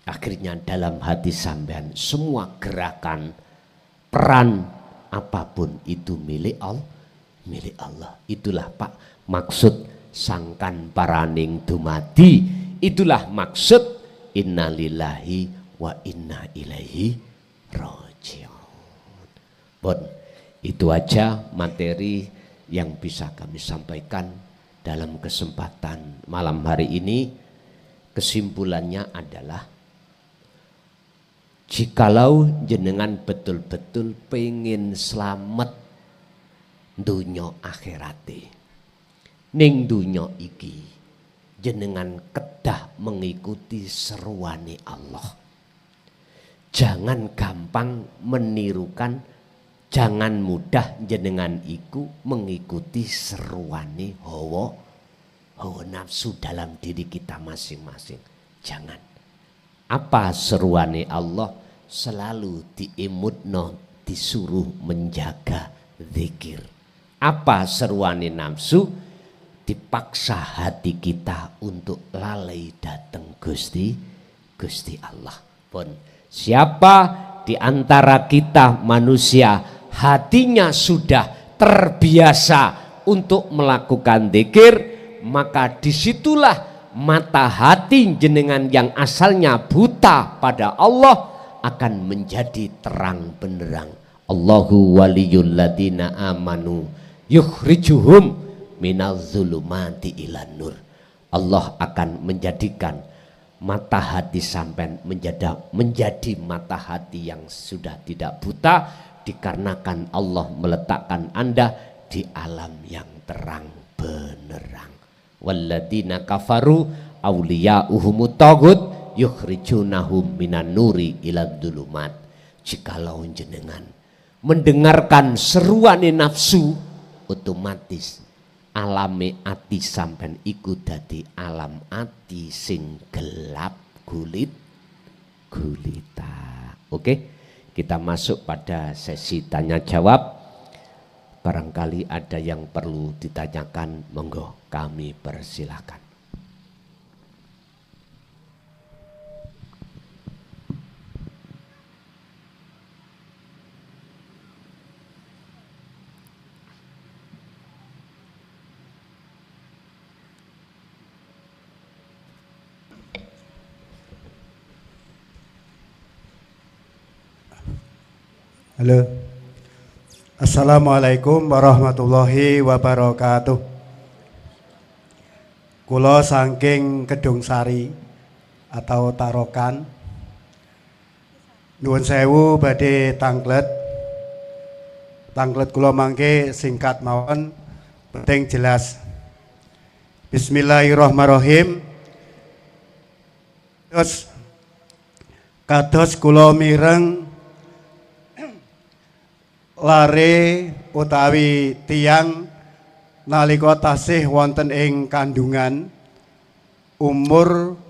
Akhirnya dalam hati sampean semua gerakan, peran apapun itu milik Allah. Itulah Pak maksud sangkan paraning dumadi. Itulah maksud innalillahi wa inna ilaihi raji'un. Bon, itu aja materi yang bisa kami sampaikan dalam kesempatan malam hari ini. Kesimpulannya adalah, jikalau jenengan betul-betul pengen selamat dunya akhirate, ning dunya iki jenengan kedah mengikuti seruane Allah. Jangan gampang menirukan, jangan mudah jenengan iku mengikuti seruane hawa nafsu dalam diri kita masing-masing. Jangan. Apa seruane Allah? Selalu diimutno, disuruh menjaga zikir. Apa seruane nafsu? Dipaksa hati kita untuk lalai datang Gusti Allah. Pun siapa di antara kita manusia hatinya sudah terbiasa untuk melakukan zikir, maka disitulah mata hati jenengan yang asalnya buta pada Allah akan menjadi terang benderang. Allahu waliyul ladina amanu yukhrijuhum minaz zulumati ilan nur. Allah akan menjadikan mata hati sampean menjadi mata hati yang sudah tidak buta, dikarenakan Allah meletakkan Anda di alam yang terang benerang. Walladina kafaru awliya'uhumut taghut yukhrijunahum minan nuri ilad dulumat. Jikalau jenengan mendengarkan seruan nafsu, otomatis alame ati sampean iku dadi alam ati sing gelap gulita. Oke, kita masuk pada sesi tanya jawab. Barangkali ada yang perlu ditanyakan, monggo kami persilahkan. Halo. Assalamualaikum warahmatullahi wabarakatuh. Kula saking Kedung Sari atau Tarokan. Nuwun sewu badhe tanglet. Tanglet kula mangke singkat mawon, penting jelas. Bismillahirrahmanirrahim. Terus kados kula mireng lare utawi tiang nalika tasih wonten ing kandungan umur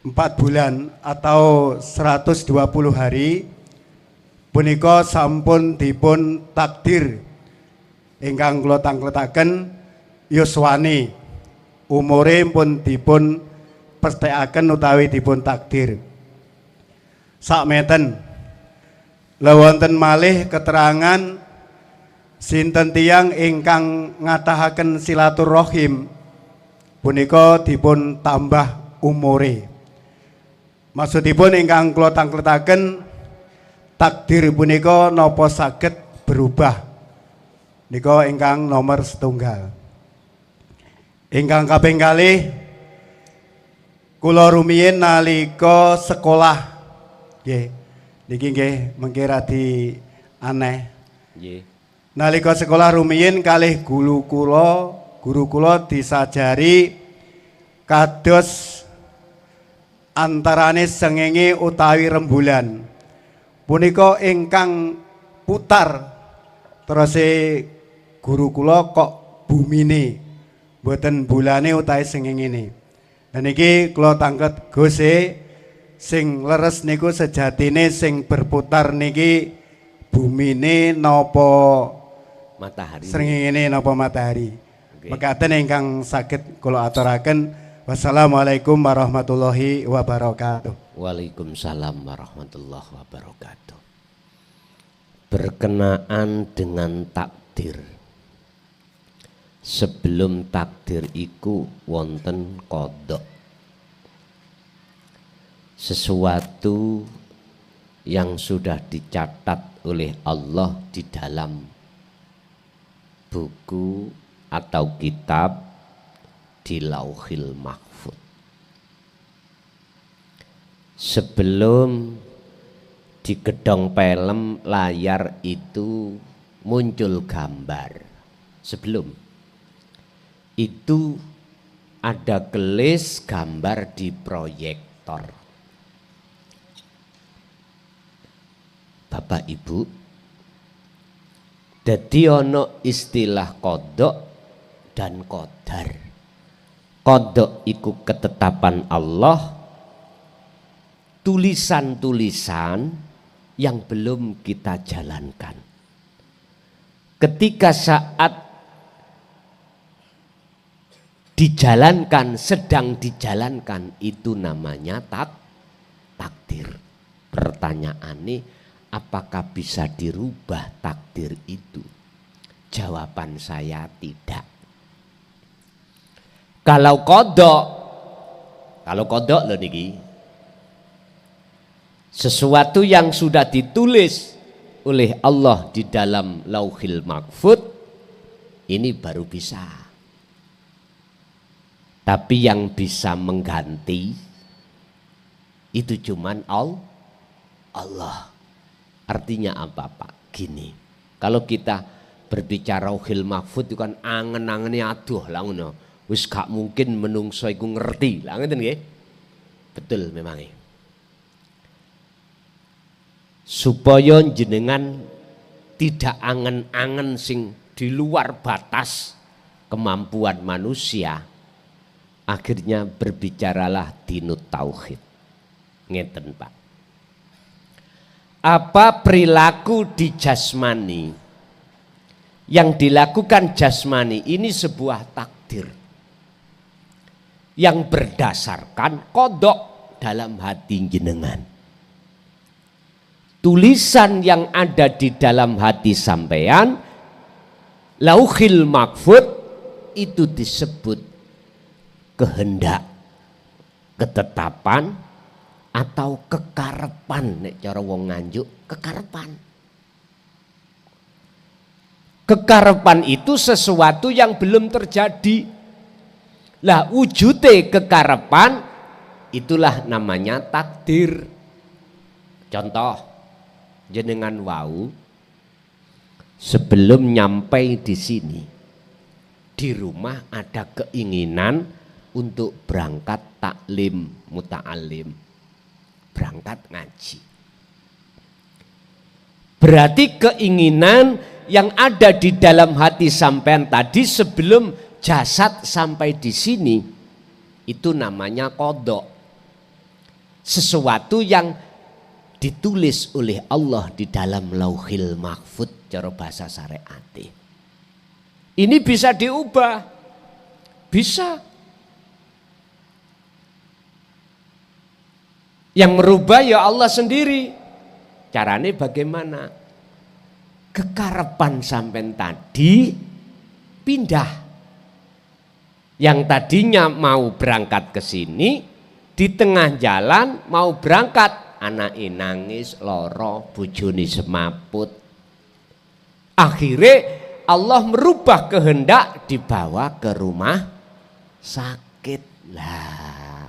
4 bulan atau 120 hari punika sampun dipun takdir ingkang kula tangkletaken yuswani umure pun dipun pestekaken utawi dipun takdir sakmeten. Lha wonten malih keterangan sinten tiyang ingkang ngatahaken silaturahim punika dipun tambah umure. Maksudipun ingkang kula tangkletaken takdir punika napa saged berubah. Nika ingkang nomor setunggal. Ingkang kaping kalih kula rumiyin nalika sekolah nggih. Niki nggih mengki radi aneh. Nggih. Nalika sekolah rumiyin kalih guru kula disajari kados antarane srengenge utawi rembulan. Punika ingkang putar terus guru kula kok bumine mboten bulane utawi srengenge. Dan niki kula tangket Gus sing leres niku sejatine sing berputar niki bumine napa matahari. Srengenge napa matahari. Okay. Mekaten ingkang saged kula aturaken Wassalamualaikum warahmatullahi wabarakatuh. Waalaikumsalam warahmatullahi wabarakatuh. Berkenaan dengan takdir. Sebelum takdir iku wonten qadha. Sesuatu yang sudah dicatat oleh Allah di dalam buku atau kitab di Lauhil Mahfuz. Sebelum di gedung film layar itu muncul gambar, sebelum itu ada gelis gambar di proyektor. Bapak Ibu, dadi ono istilah qadha dan qadar. Qadha iku ketetapan Allah, tulisan-tulisan yang belum kita jalankan. Ketika saat dijalankan, sedang dijalankan, itu namanya takdir. Pertanyaannya, apakah bisa dirubah takdir itu? Jawaban saya tidak. Kalau kodok loh niki, sesuatu yang sudah ditulis oleh Allah di dalam Lauhil Mahfuz, ini baru bisa. Tapi yang bisa mengganti itu cuman Allah. Artinya apa Pak? Gini, kalau kita berbicara Lauhil Mahfuz itu kan angen-angennya aduh lah ngono. Wis gak mungkin menungso iku ngerti. Lah ngeten nggih. Betul memang. Supaya jenengan tidak angen-angen sing di luar batas kemampuan manusia, akhirnya berbicaralah dinut tauhid. Ngeten Pak. Apa perilaku di jasmani yang dilakukan jasmani ini sebuah takdir yang berdasarkan qadha dalam hati jenengan. Tulisan yang ada di dalam hati sampean, Lauhil Mahfuz, itu disebut kehendak, ketetapan, atau kekarepan. Nek cara wong Nganjuk, kekarepan. Kekarepan itu sesuatu yang belum terjadi. Lah wujudnya kekarepan itulah namanya takdir. Contoh, jenengan wau sebelum nyampe di sini, di rumah ada keinginan untuk berangkat taklim muta'alim, berangkat ngaji. Berarti keinginan yang ada di dalam hati sampean tadi sebelum jasad sampai di sini, itu namanya qadha. Sesuatu yang ditulis oleh Allah di dalam Lauhil Mahfuz cara bahasa syariat. Ini bisa diubah. Bisa. Yang merubah ya Allah sendiri. Caranya bagaimana? Kekarepan sampean tadi pindah. Yang tadinya mau berangkat ke sini, di tengah jalan mau berangkat, anake nangis, loro, bojone semaput. Akhirnya Allah merubah kehendak, dibawa ke rumah sakit. Lah,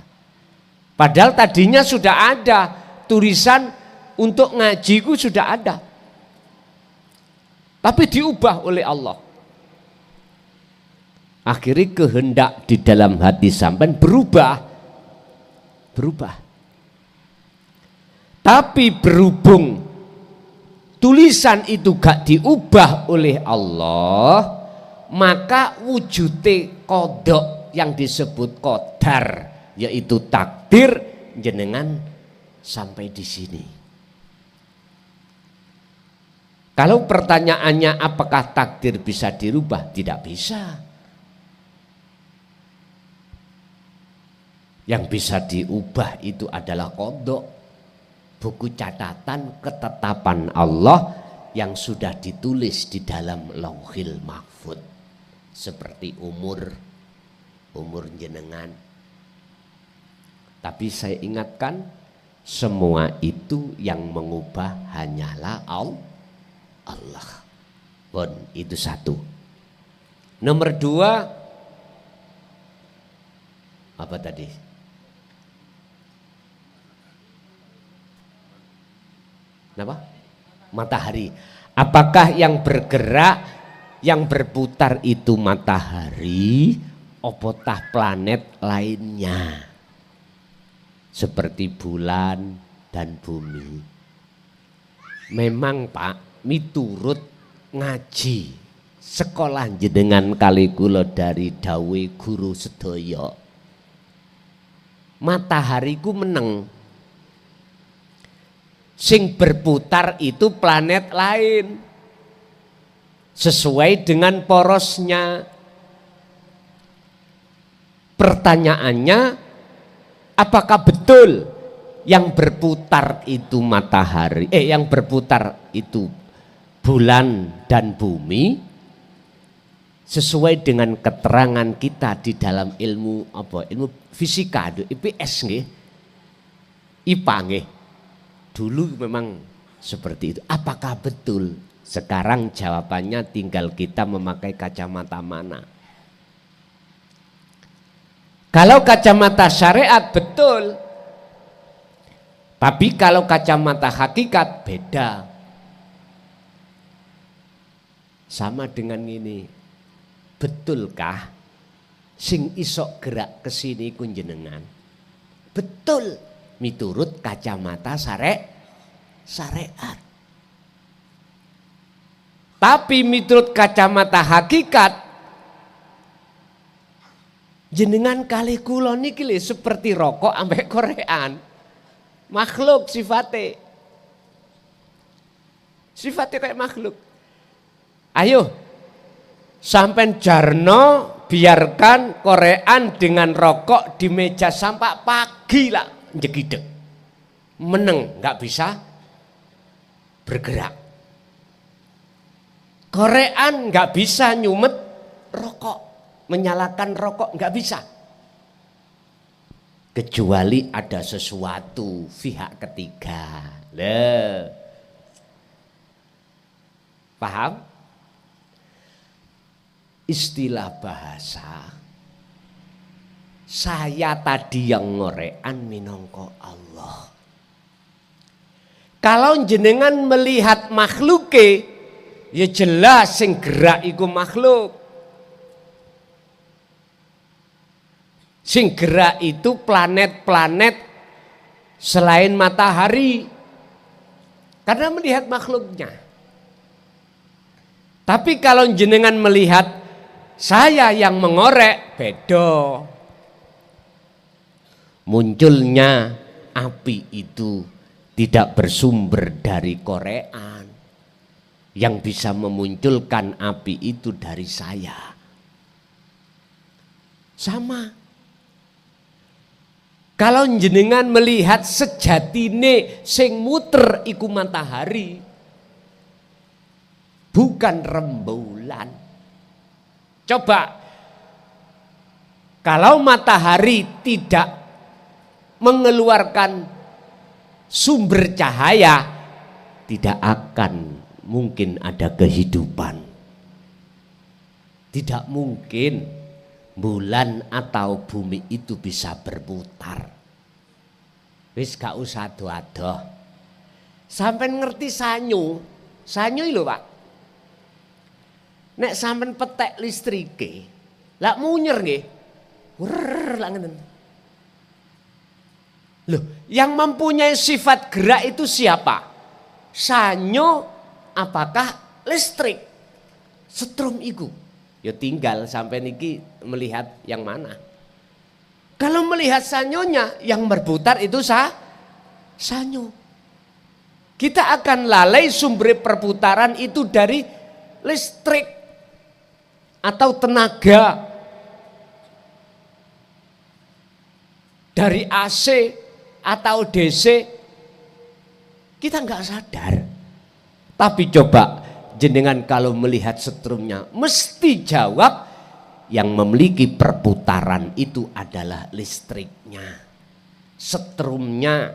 padahal tadinya sudah ada tulisan untuk ngajiku, sudah ada, tapi diubah oleh Allah. Akhirnya kehendak di dalam hati sampean berubah. Tapi berhubung tulisan itu gak diubah oleh Allah, maka wujudnya qadha yang disebut qadar, yaitu takdir, jenengan sampai di sini. Kalau pertanyaannya apakah takdir bisa dirubah? Tidak bisa. Yang bisa diubah itu adalah qadha, buku catatan ketetapan Allah yang sudah ditulis di dalam Lauhil Mahfud, seperti umur jenengan. Tapi saya ingatkan, semua itu yang mengubah hanyalah Allah. Bon, itu satu. Nomor dua, apa tadi? Apa? Matahari. Apakah yang bergerak, yang berputar itu matahari, opotah planet lainnya? Seperti bulan dan bumi. Memang Pak, miturut ngaji sekolah jenengan kali kula dari dawe guru sedaya, matahariku meneng, sing berputar itu planet lain sesuai dengan porosnya. Pertanyaannya, apakah betul yang berputar itu matahari, yang berputar itu bulan dan bumi, sesuai dengan keterangan kita di dalam ilmu apa? Ilmu fisika, IPS nggih. IPA nggih. Dulu memang seperti itu. Apakah betul? Sekarang jawabannya tinggal kita memakai kacamata mana. Kalau kacamata syariat betul, tapi kalau kacamata hakikat beda. Sama dengan ini, betulkah sing isok gerak ke sini kunjenengan? Betul, miturut kacamata syariat. Tapi miturut kacamata hakikat, jenengan kali kula niki lho seperti rokok ambek korean. Makhluk sifatnya. Sifatnya kayak makhluk. Ayo, sampai jarno biarkan korean dengan rokok di meja sampai pagi lah jegideg. Meneng, nggak bisa bergerak. Korean nggak bisa nyumet rokok, menyalakan rokok nggak bisa. Kecuali ada sesuatu pihak ketiga. Paham? Istilah bahasa, saya tadi yang ngorean minangka Allah. Kalau jenengan melihat makhluke, ya jelas sing gerak iku makhluk. Sing gerak itu planet-planet selain matahari. Karena melihat makhluknya. Tapi kalau jenengan melihat saya yang mengorek, beda. Munculnya api itu tidak bersumber dari korean. Yang bisa memunculkan api itu dari saya. Sama. Kalau jenengan melihat sejatine sing muter iku matahari, bukan rembulan. Coba, kalau matahari tidak mengeluarkan sumber cahaya, tidak akan mungkin ada kehidupan. Tidak mungkin bulan atau bumi itu bisa berputar. Wis gak usah adoh-adoh. Sampai ngerti sanyu. Sanyu lho Pak. Nek sampean petek listrike, lak munyer nggih. Wrrr lak ngenen. Loh, yang mempunyai sifat gerak itu siapa? Sanyo apakah listrik? Setrum iku. Ya tinggal sampai niki melihat yang mana. Kalau melihat sanyonya yang berputar itu sanyo. Kita akan lalai sumber perputaran itu dari listrik atau tenaga. dari AC atau DC, kita nggak sadar. Tapi coba jenengan kalau melihat setrumnya, mesti jawab yang memiliki perputaran itu adalah listriknya, setrumnya,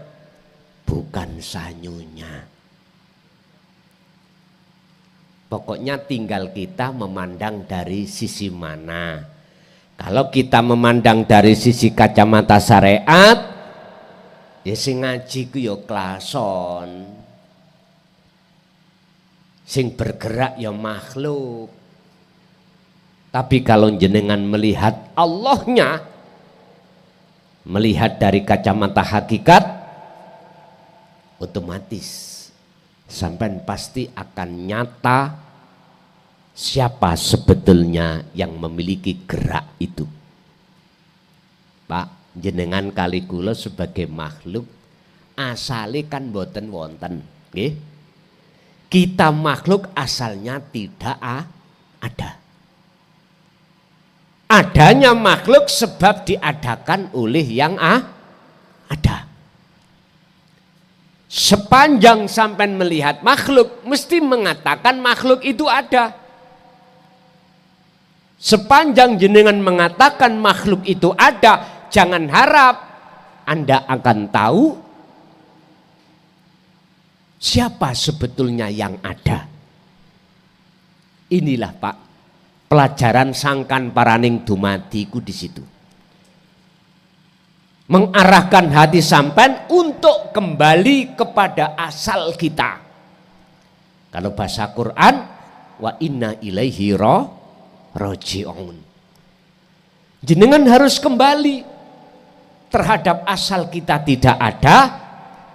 bukan sanyunya. Pokoknya tinggal kita memandang dari sisi mana. Kalau kita memandang dari sisi kacamata syariat, ya sing ngaji ku ya klason, sing bergerak ya makhluk. Tapi kalau jenengan melihat Allahnya, melihat dari kacamata hakikat, otomatis sampai pasti akan nyata siapa sebetulnya yang memiliki gerak itu. Pak, jenengan kali kula sebagai makhluk asale kan boten wonten, nggih. Kita makhluk asalnya tidak ada. Adanya makhluk sebab diadakan oleh yang ada. Sepanjang sampai melihat makhluk, mesti mengatakan makhluk itu ada. Sepanjang jenengan mengatakan makhluk itu ada, jangan harap Anda akan tahu siapa sebetulnya yang ada. Inilah Pak, pelajaran sangkan paraning dumadiku di situ. Mengarahkan hati sampean untuk kembali kepada asal kita. Kalau bahasa Quran, wa inna ilaihi raji'un. Jenengan harus kembali terhadap asal kita tidak ada,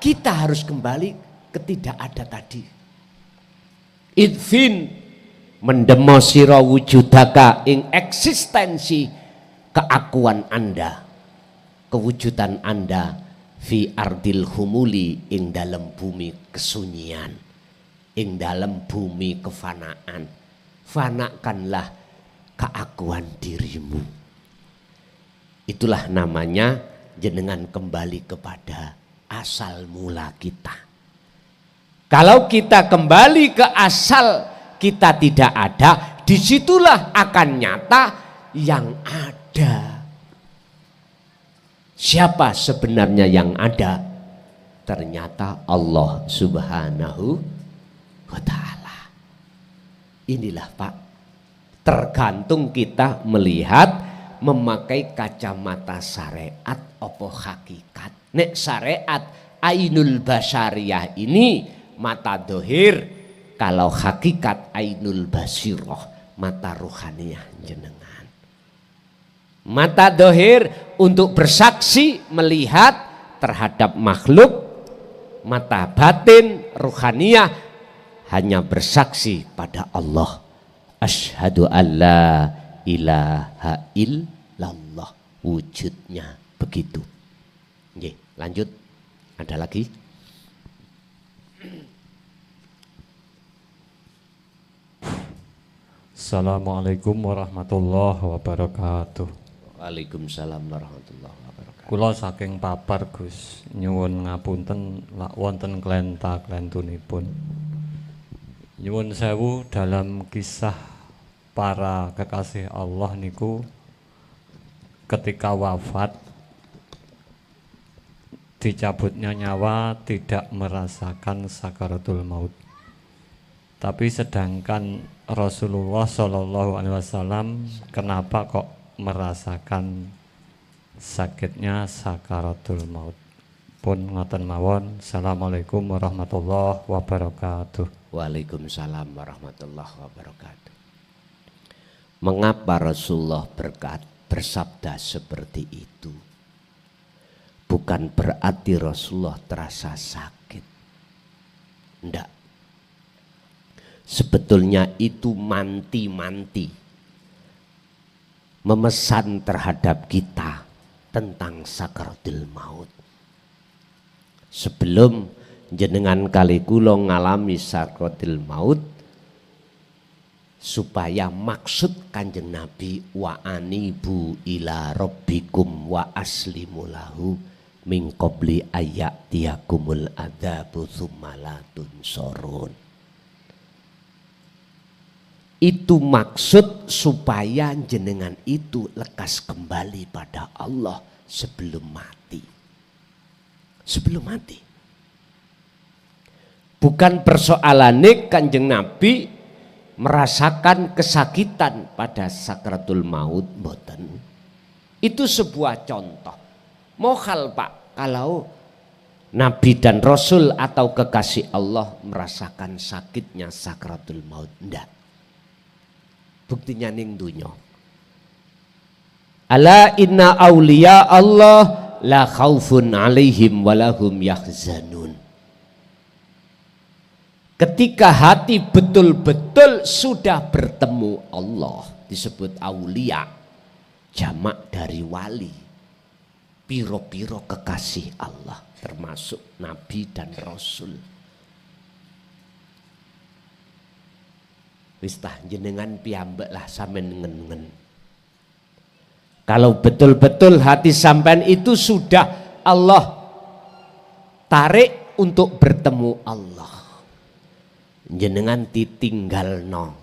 kita harus kembali ke tidak ada tadi. Idfin mendemo sira wujudaka ing eksistensi keakuan Anda, kewujudan Anda fi ardil humuli ing dalam bumi kesunyian, ing dalam bumi kefanaan. Fanakanlah keakuan dirimu. Itulah namanya jenengan kembali kepada asal mula kita. Kalau kita kembali ke asal kita tidak ada, disitulah akan nyata yang ada. Siapa sebenarnya yang ada? Ternyata Allah Subhanahu wa ta'ala. Inilah Pak, tergantung kita melihat memakai kacamata syariat opo hakikat. Nek syariat ainul basyariyah ini mata dohir, kalau hakikat ainul basiroh mata ruhaniyah jenengan. Mata dohir untuk bersaksi melihat terhadap makhluk, mata batin ruhaniyah hanya bersaksi pada Allah. Asyhadu alla ilaha illallah, wujudnya begitu. Oke, lanjut. Ada lagi? Assalamualaikum warahmatullahi wabarakatuh. Waalaikumsalam warahmatullahi wabarakatuh. Kula saking Papar Gus, nyuwun ngapunten lak wonten klenta-klentunipun. Nyuwun sewu dalam kisah para kekasih Allah niku ketika wafat dicabutnya nyawa tidak merasakan sakaratul maut. Tapi sedangkan Rasulullah Shallallahu Alaihi Wasallam kenapa kok merasakan sakitnya sakaratul maut? Pun ngoten mawon. Assalamualaikum warahmatullahi wabarakatuh. Waalaikumsalam warahmatullahi wabarakatuh. Mengapa Rasulullah bersabda seperti itu? Bukan berarti Rasulullah terasa sakit. Enggak. Sebetulnya itu manti-manti memesan terhadap kita tentang sakaratul maut. Sebelum jenengan kali kula ngalami sakaratul maut, supaya maksud Kanjeng Nabi wa anibu ila rabbikum wa aslimu lahu min qabli ayyatiyakumul adzabu tsumma la tunsorun. Itu maksud supaya jenengan itu lekas kembali pada Allah sebelum mati. Sebelum mati. Bukan persoalannya Kanjeng Nabi merasakan kesakitan pada sakratul maut, mboten. Itu sebuah contoh. Mohal Pak, kalau Nabi dan Rasul atau kekasih Allah merasakan sakitnya sakratul maut, ndak. Buktinya ning dunya. Ala inna auliya Allah la khaufun alaihim walahum yahzanun. Ketika hati betul-betul sudah bertemu Allah, disebut aulia, jamak dari wali, piro-piro kekasih Allah, termasuk Nabi dan Rasul. Wis tah jenengan piyambak lah sampean ngen-ngen. Kalau betul-betul hati sampean itu sudah Allah tarik untuk bertemu Allah, jenengan ditinggalno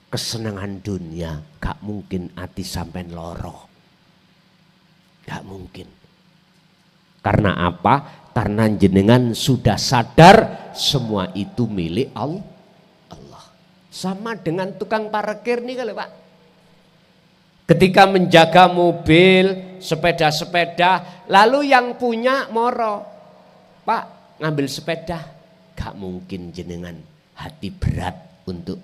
kesenangan dunia, gak mungkin hati sampean loro. Gak mungkin. Karena apa? Karena jenengan sudah sadar semua itu milik Allah. Sama dengan tukang parkir nih kalau Pak. Ketika menjaga mobil, sepeda-sepeda, lalu yang punya moro, Pak ngambil sepeda, gak mungkin jenengan hati berat untuk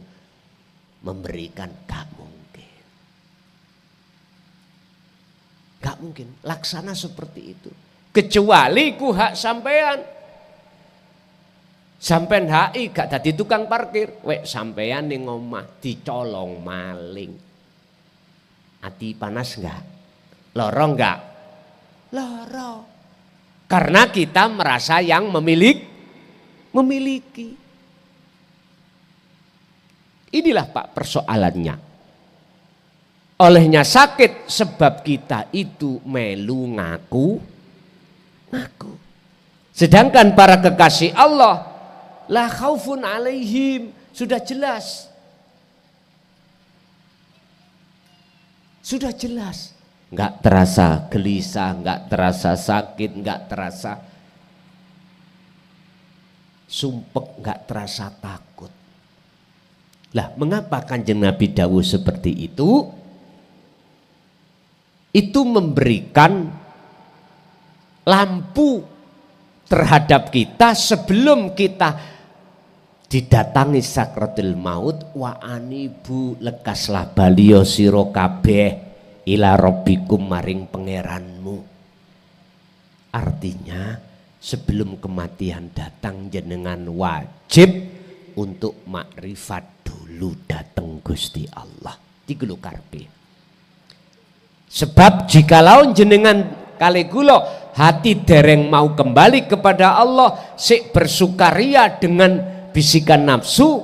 memberikan, gak mungkin. Gak mungkin, laksana seperti itu. Kecuali ku hak sampean. Sampean HI gak dadi tukang parkir, wek sampean ning omah dicolong maling. Hati panas enggak? Loro enggak? Loro. Karena kita merasa yang memiliki. Inilah Pak persoalannya. Olehnya sakit sebab kita itu melu ngaku. Sedangkan para kekasih Allah la khaufun alaihim, sudah jelas. Sudah jelas. Enggak terasa gelisah, enggak terasa sakit, enggak terasa sumpek, enggak terasa takut. Lah, mengapa Kanjeng Nabi dawuh seperti itu? Itu memberikan lampu terhadap kita sebelum kita didatangi sakratul maut. Wa anibu, lekaslah baliyo sira kabeh ila rabbikum maring pangeranmu. Artinya sebelum kematian datang jenengan wajib untuk makrifat dulu datang Gusti Allah. Iki lho karepe. Sebab jikalau jenengan kali kula hati dereng mau kembali kepada Allah, sik bersukaria dengan bisikan nafsu,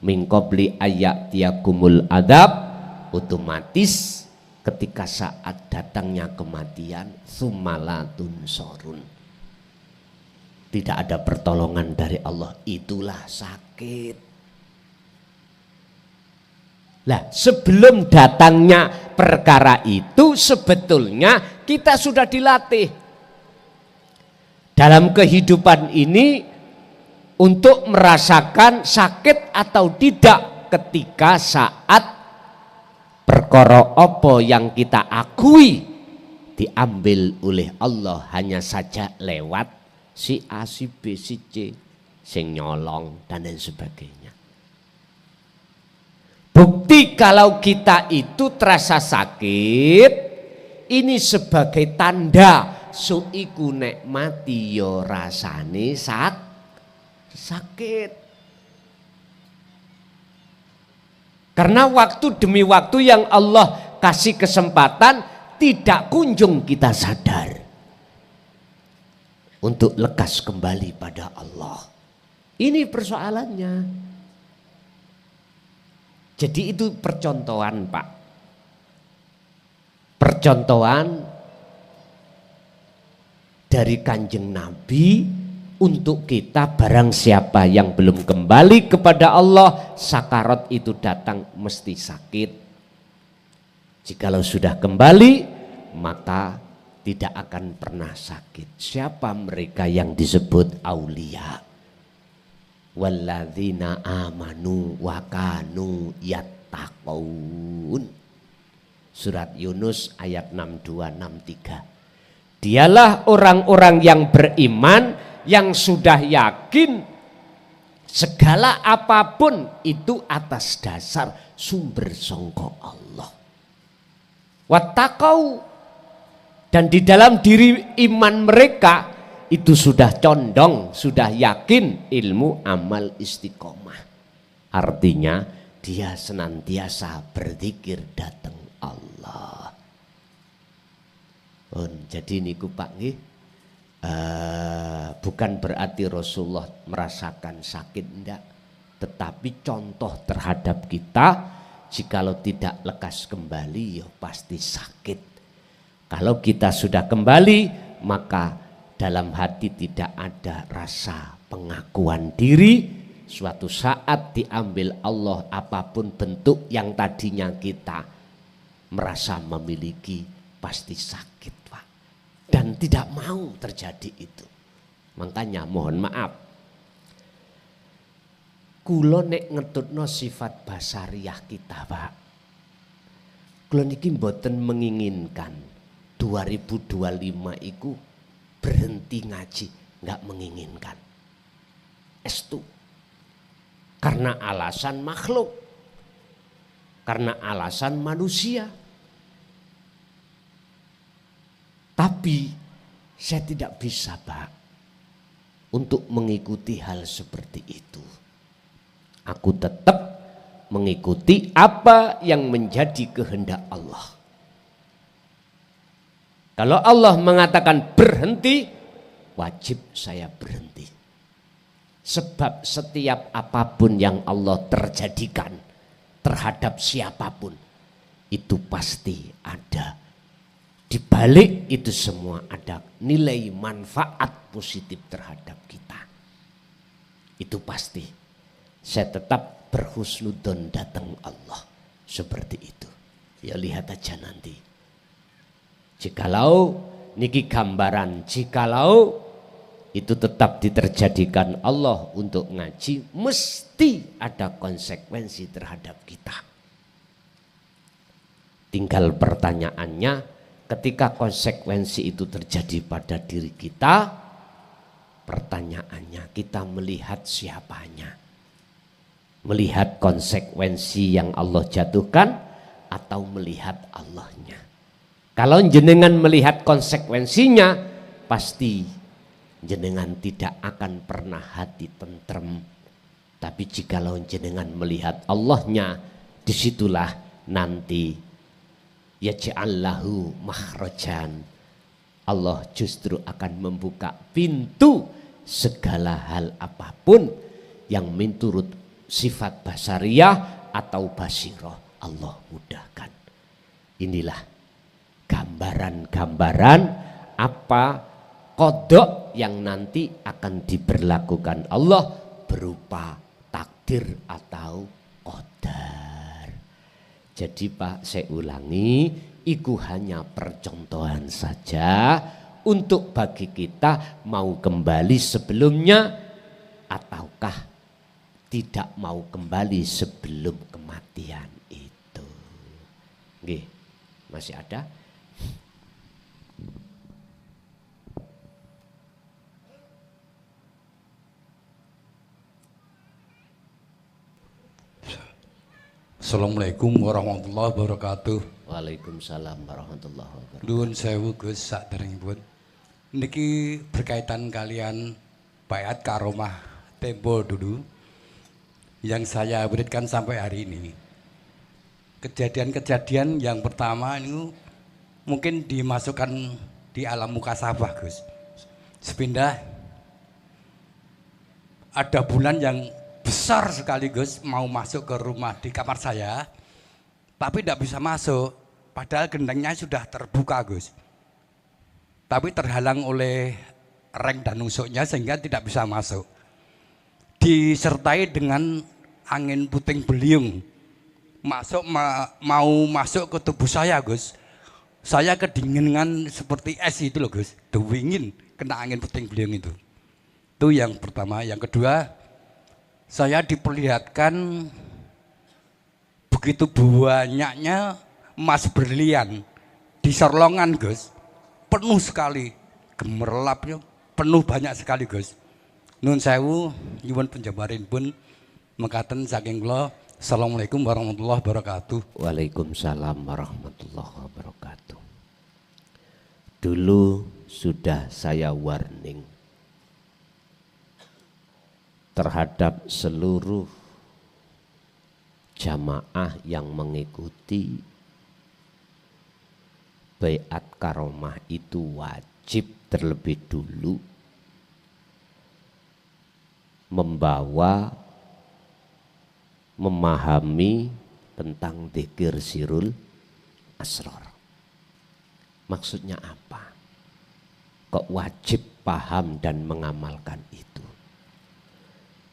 min qabli ayyatiyakumul adab, otomatis ketika saat datangnya kematian, summalatun sorun, tidak ada pertolongan dari Allah, itulah sakit. Lah, sebelum datangnya perkara itu sebetulnya kita sudah dilatih dalam kehidupan ini untuk merasakan sakit atau tidak ketika saat perkara apa yang kita akui diambil oleh Allah hanya saja lewat si A, si B, si C, sing nyolong dan lain sebagainya. Bukti kalau kita itu terasa sakit, ini sebagai tanda suiku nek mati yo rasane sakit. Karena waktu demi waktu yang Allah kasih kesempatan tidak kunjung kita sadar untuk lekas kembali pada Allah. Ini persoalannya. Jadi itu percontohan Pak. Percontohan dari Kanjeng Nabi untuk kita, barang siapa yang belum kembali kepada Allah, sakarat itu datang mesti sakit. Jikalau sudah kembali, maka tidak akan pernah sakit. Siapa mereka yang disebut aulia? Walladzina amanu wa kanu yattaqun. Surat Yunus ayat 62-63. Dialah orang-orang yang beriman yang sudah yakin segala apapun itu atas dasar sumber sangka Allah. Wattaqau, dan di dalam diri iman mereka itu sudah condong, sudah yakin ilmu amal istiqomah. Artinya dia senantiasa berzikir datang Allah. Jadi niku Pak nggih, bukan berarti Rasulullah merasakan sakit, enggak, tetapi contoh terhadap kita, jikalau tidak lekas kembali ya pasti sakit. Kalau kita sudah kembali, maka dalam hati tidak ada rasa pengakuan diri. Suatu saat diambil Allah apapun bentuk yang tadinya kita merasa memiliki, pasti sakit Pak. Dan tidak mau terjadi itu. Makanya mohon maaf, kula nek ngetutno sifat basariah kita Pak, kula niki mboten menginginkan 2025 iku berhenti ngaji, nggak menginginkan. Estu. Karena alasan makhluk, karena alasan manusia. Tapi saya tidak bisa Pak untuk mengikuti hal seperti itu. Aku tetap mengikuti apa yang menjadi kehendak Allah. Kalau Allah mengatakan berhenti, wajib saya berhenti. Sebab setiap apapun yang Allah terjadikan terhadap siapapun, itu pasti ada. Di balik itu semua ada nilai manfaat positif terhadap kita. Itu pasti. Saya tetap berhusnudzon datang Allah. Seperti itu. Ya lihat aja nanti. Jikalau niki gambaran, jikalau itu tetap diterjadikan Allah untuk ngaji, mesti ada konsekuensi terhadap kita. Tinggal pertanyaannya, ketika konsekuensi itu terjadi pada diri kita, pertanyaannya kita melihat siapanya? Melihat konsekuensi yang Allah jatuhkan atau melihat Allahnya? Kalau jenengan melihat konsekuensinya, pasti jenengan tidak akan pernah hati tentrem. Tapi jikalau jenengan melihat Allahnya, disitulah nanti yaj'allahu makhrajan. Allah justru akan membuka pintu segala hal apapun yang menurut sifat basariyah atau basirah Allah mudahkan. Inilah gambaran-gambaran apa qada yang nanti akan diberlakukan Allah berupa takdir atau qadar. Jadi Pak, saya ulangi, itu hanya percontohan saja untuk bagi kita mau kembali sebelumnya ataukah tidak mau kembali sebelum kematian itu. Nggih, masih ada? Assalamualaikum warahmatullahi wabarakatuh. Waalaikumsalam warahmatullahi wabarakatuh. Nuwun sewu Gus saderengipun. Niki berkaitan kalian bayat karomah tempo dulu yang saya berikan sampai hari ini. Kejadian-kejadian yang pertama ini mungkin dimasukkan di alam mukasabah Gus. Sepindah ada bulan yang besar sekali Gus, mau masuk ke rumah di kamar saya, tapi tidak bisa masuk, padahal gendengnya sudah terbuka Gus. Tapi terhalang oleh reng dan nusuknya sehingga tidak bisa masuk. Disertai dengan angin puting beliung, mau masuk ke tubuh saya Gus. Saya kedinginan seperti es itu loh Gus, dingin kena angin puting beliung itu. Itu yang pertama. Yang kedua, saya diperlihatkan begitu banyaknya emas berlian di Serlongan Gus, penuh sekali, gemerlapnya penuh banyak sekali Gus. Nun sewu, nyuwun penjabarin pun mekaten saking kula. Assalamualaikum warahmatullahi wabarakatuh. Waalaikumsalam warahmatullahi wabarakatuh. Dulu sudah saya warning terhadap seluruh jamaah yang mengikuti baiat karomah itu wajib terlebih dulu memahami tentang dzikir sirul asrar. Maksudnya apa? Kok wajib paham dan mengamalkan itu?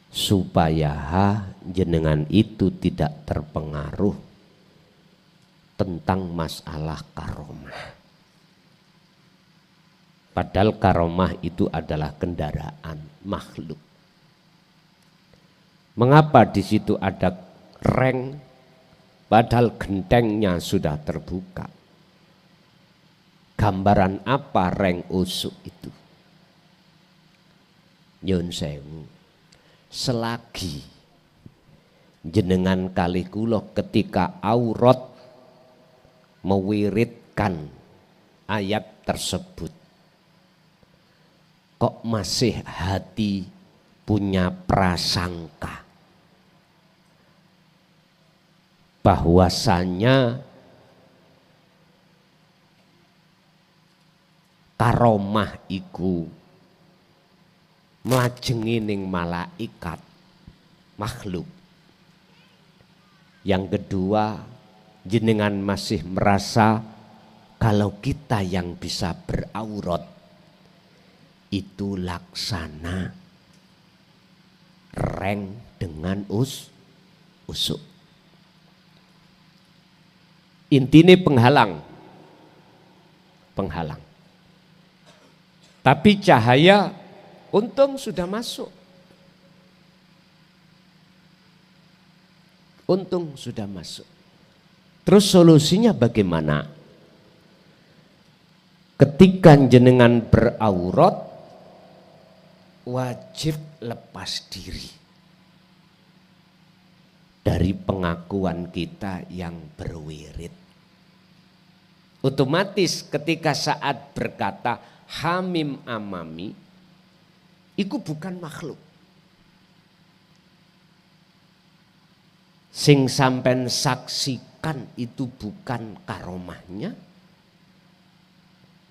Supaya jenengan itu tidak terpengaruh tentang masalah karomah. Padahal karomah itu adalah kendaraan makhluk. Mengapa di situ ada reng padahal gentengnya sudah terbuka? Gambaran apa reng usuk itu? Nyun sewu, selagi jenengan kali kula ketika aurat mewiridkan ayat tersebut, kok masih hati punya prasangka bahwasanya karomah iku mlajengi ning malaikat makhluk. Yang kedua, jenengan masih merasa kalau kita yang bisa beraurat itu laksana reng dengan usuk. Intine penghalang. Tapi cahaya untung sudah masuk. Terus solusinya bagaimana? Ketika jenengan beraurat, wajib lepas diri dari pengakuan kita yang berwirid. Otomatis ketika saat berkata hamim amami, itu bukan makhluk. Sing sampen saksikan itu bukan karomahnya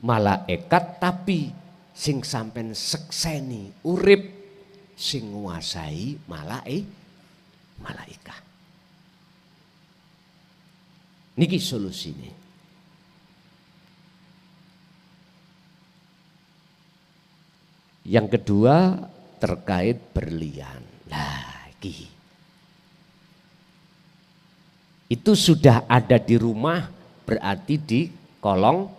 malaikat, tapi sing sampen sekseni urip sing nguasai malaikat. Niki solusine. Yang kedua terkait berlian. Lagi. Itu sudah ada di rumah, berarti di kolong.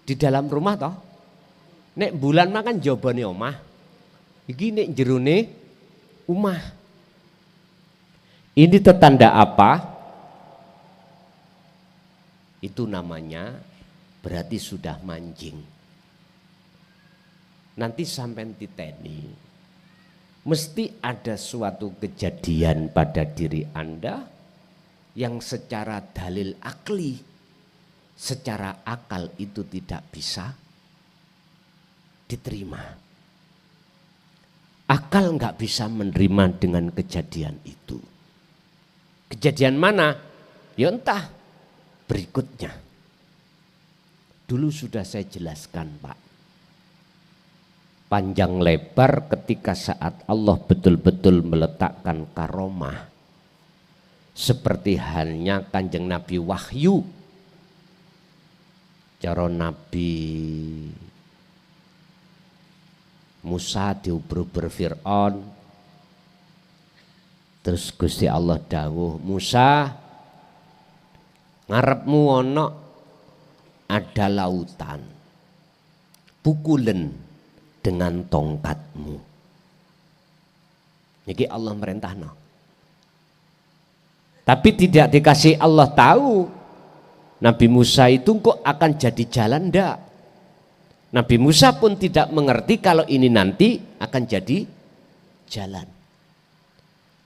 Di dalam rumah toh. Nek bulan makan jabane omah. Iki nek jerone omah. Ini tetanda apa? Itu namanya berarti sudah manjing. Nanti sampai titeni, mesti ada suatu kejadian pada diri Anda yang secara dalil akli, secara akal itu tidak bisa diterima. Akal nggak bisa menerima dengan kejadian itu. Kejadian mana? Ya entah berikutnya. Dulu sudah saya jelaskan Pak. panjang lebar ketika saat Allah betul-betul meletakkan karomah. Seperti halnya Kanjeng Nabi Wahyu. Cara Nabi Musa diuber-uber Fir'aun. Terus Gusti Allah dawuh, Musa, ngarepmu ono ada lautan, pukulen dengan tongkatmu. Niki Allah merintahno. Tapi tidak dikasih Allah tahu Nabi Musa itu kok akan jadi jalan ndak. Nabi Musa pun tidak mengerti kalau ini nanti akan jadi jalan.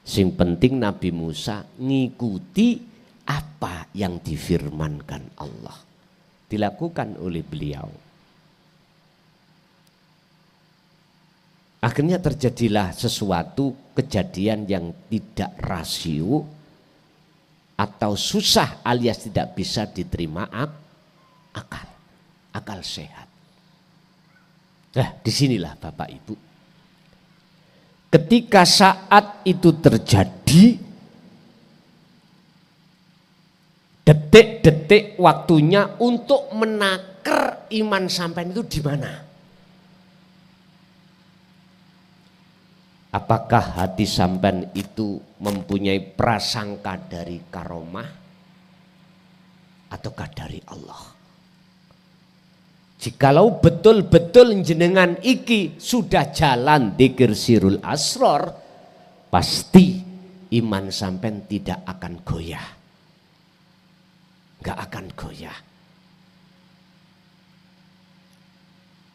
Sing penting Nabi Musa ngikuti apa yang difirmankan Allah. Dilakukan oleh beliau. Akhirnya terjadilah sesuatu kejadian yang tidak rasio atau susah alias tidak bisa diterima akal sehat. Nah, disinilah Bapak Ibu. Ketika saat itu terjadi, detik-detik waktunya untuk menaker iman sampean itu di mana? Apakah hati sampean itu mempunyai prasangka dari karomah ataukah dari Allah? Jikalau betul-betul jenengan iki sudah jalan dzikir sirul asror, pasti iman sampean tidak akan goyah. Enggak akan goyah.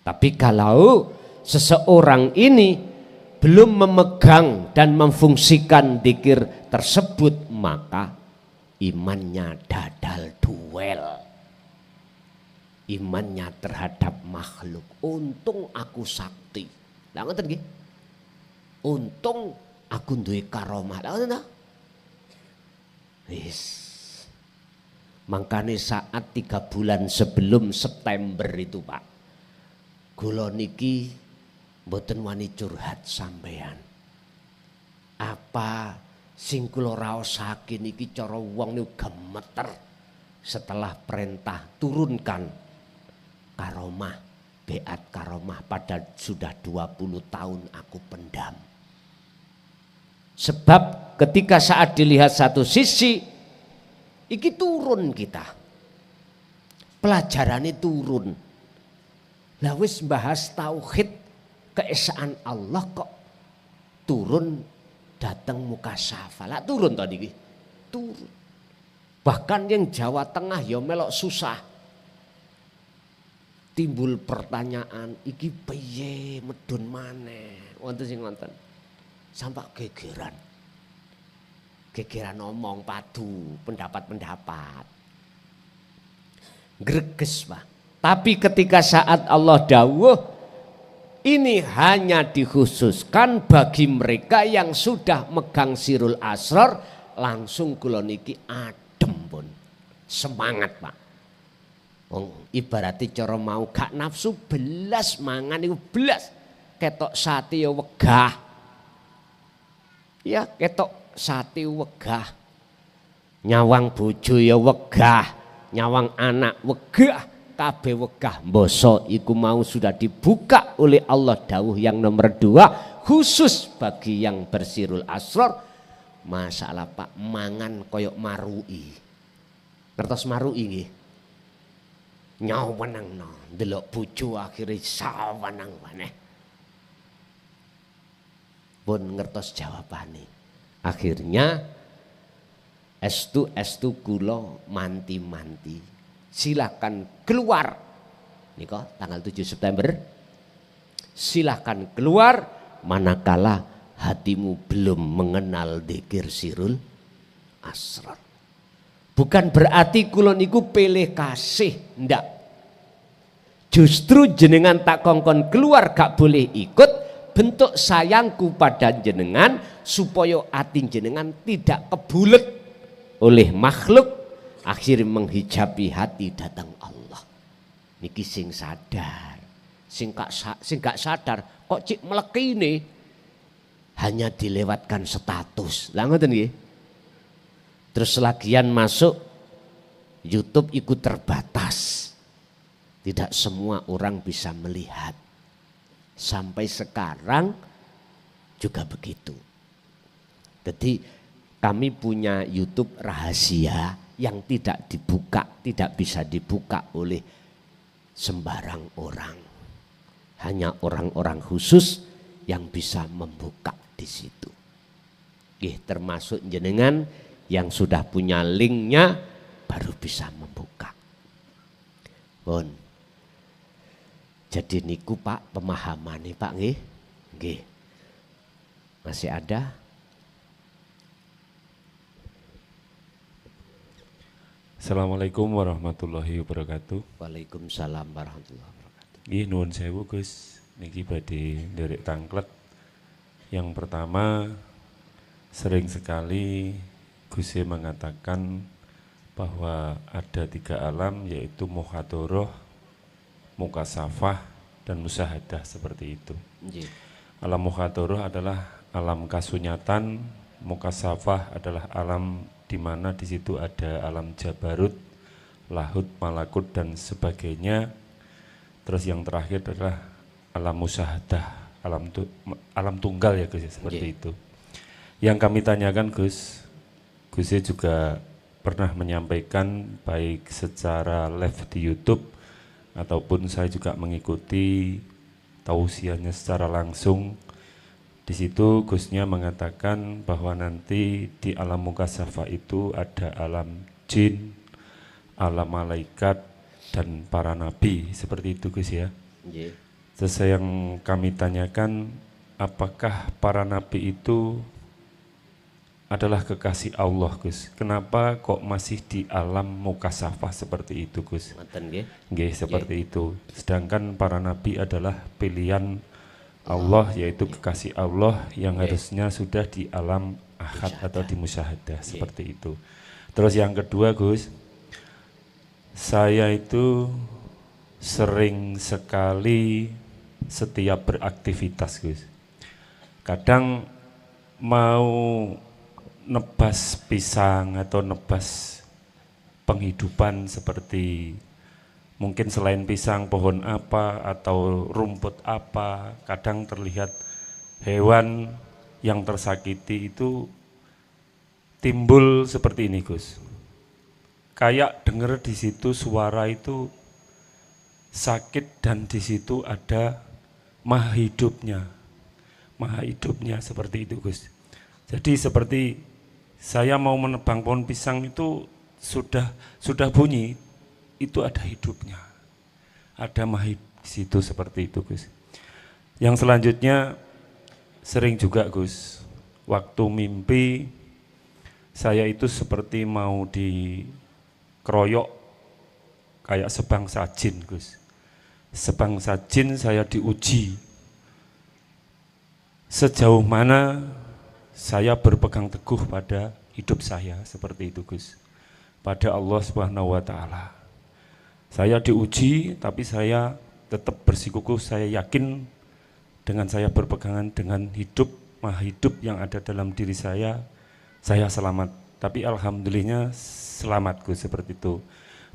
Tapi kalau seseorang ini belum memegang dan memfungsikan dzikir tersebut, maka imannya dadal duel. Imannya terhadap makhluk. Untung aku sakti. Lah ngoten nggih. Untung aku duwe karomah. Lah ngoten ta? Wis. Makanya saat 3 bulan sebelum September itu Pak, kula niki mboten wani curhat sampean. Apa sing kula raosake niki cara wong niku gemeter setelah perintah turunkan karomah, beat karomah, padahal sudah 20 tahun aku pendam. Sebab ketika saat dilihat satu sisi, iki turun kita. Pelajarannya turun. Lah wis bahas tauhid keesaan Allah kok turun datang muka syafa. Lah turun tadi turun. Bahkan yang Jawa Tengah ya melok susah. Timbul pertanyaan, iki piye medun maneh? Wonten sing ngonten. Sampai gegeran. Gegeran ngomong padu, pendapat-pendapat. Greges, Pak. Tapi ketika saat Allah dawuh, ini hanya dikhususkan bagi mereka yang sudah megang sirul asror, langsung kula niki adem pun. Semangat, Pak. Ibarati cara mau gak nafsu belas mangan itu belas, ketok sate ya wegah, ya ketok sate wegah, nyawang bojo ya wegah, nyawang anak wegah, kabeh wegah. Mboso iku mau sudah dibuka oleh Allah dawuh yang nomor 2 khusus bagi yang bersirul asror. Masalah Pak mangan koyok marui, ngertos marui nggih? Nyawenang no, delok bojo akhire sawenang maneh. Pun ngertos jawabane. Akhirnya estu kula manti-manti. Silakan keluar. Nika tanggal 7 September. Silakan keluar manakala hatimu belum mengenal dzikir sirul asrar. Bukan berarti kula niku pilih kasih, ndak. Justru jenengan tak kongkon keluar gak boleh ikut, bentuk sayangku pada jenengan supaya hati jenengan tidak kebulet oleh makhluk, akhirnya menghijabi hati datang Allah. Niki sing sadar, sing gak sadar kok cik meleki ini hanya dilewatkan status. Lah ngoten nggih. Terus lagian masuk YouTube ikut terbatas. Tidak semua orang bisa melihat. Sampai sekarang juga begitu. Jadi kami punya YouTube rahasia yang tidak dibuka, tidak bisa dibuka oleh sembarang orang. Hanya orang-orang khusus yang bisa membuka di situ. Termasuk jenengan yang sudah punya linknya baru bisa membuka. Bon. Jadi niku Pak pemahaman nih Pak nggih. Nggih. Masih ada? Assalamualaikum warahmatullahi wabarakatuh. Waalaikumsalam warahmatullahi wabarakatuh. Nggih nuwun sewu Gus, niki badhe nderek tangklet. Yang pertama, sering sekali Gus mengatakan bahwa ada 3 alam, yaitu muhadoroh, mukasafah, dan musyahadah, seperti itu. Alam muhadoroh adalah alam kasunyatan, mukasafah adalah alam di mana di situ ada alam jabarut, lahut, malakut, dan sebagainya. Terus yang terakhir adalah alam musyahadah, alam tunggal ya Gus, seperti itu. Yang kami tanyakan Gus juga pernah menyampaikan baik secara live di YouTube ataupun saya juga mengikuti tausiahnya secara langsung. Di situ Gusnya mengatakan bahwa nanti di alam mukasafah itu ada alam jin, alam malaikat, dan para nabi, seperti itu Gus ya. Terus yang kami tanyakan, apakah para nabi itu adalah kekasih Allah Gus? Kenapa kok masih di alam mukasafah seperti itu Gus? Nggih, seperti itu. Sedangkan para nabi adalah pilihan Allah, yaitu kekasih Allah yang harusnya sudah di alam ahad atau di musyahadah, seperti itu. Terus yang kedua Gus, saya itu sering sekali setiap beraktivitas Gus, kadang mau nebas pisang atau nebas penghidupan, seperti mungkin selain pisang pohon apa atau rumput apa, kadang terlihat hewan yang tersakiti itu timbul seperti ini Gus. Kayak dengar di situ suara itu sakit dan di situ ada maha hidupnya seperti itu Gus. Jadi seperti saya mau menebang pohon pisang itu sudah bunyi, itu ada hidupnya, ada maha di situ, seperti itu Gus. Yang selanjutnya sering juga Gus, waktu mimpi saya itu seperti mau dikeroyok kayak sebangsa jin Gus. Sebangsa jin saya diuji sejauh mana saya berpegang teguh pada hidup saya, seperti itu Gus, pada Allah Subhanahu wa Ta'ala. Saya diuji, tapi saya tetap bersikukuh, saya yakin dengan saya berpegangan dengan hidup, maha hidup yang ada dalam diri saya selamat. Tapi alhamdulillahnya selamat Gus, seperti itu.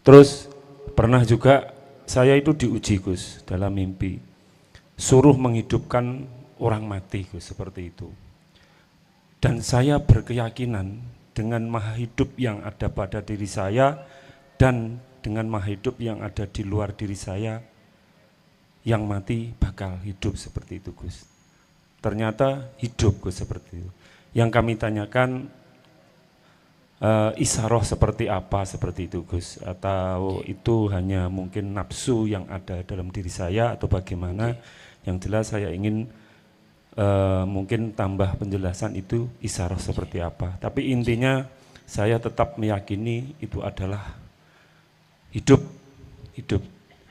Terus pernah juga saya itu diuji Gus dalam mimpi, suruh menghidupkan orang mati Gus, seperti itu. Dan saya berkeyakinan dengan maha hidup yang ada pada diri saya dan dengan maha hidup yang ada di luar diri saya, yang mati bakal hidup, seperti itu Gus. Ternyata hidup Gus, seperti itu. Yang kami tanyakan isaroh seperti apa, seperti itu Gus, atau itu hanya mungkin nafsu yang ada dalam diri saya atau bagaimana. Yang jelas saya ingin mungkin tambah penjelasan itu isaroh seperti apa. Tapi intinya saya tetap meyakini itu adalah hidup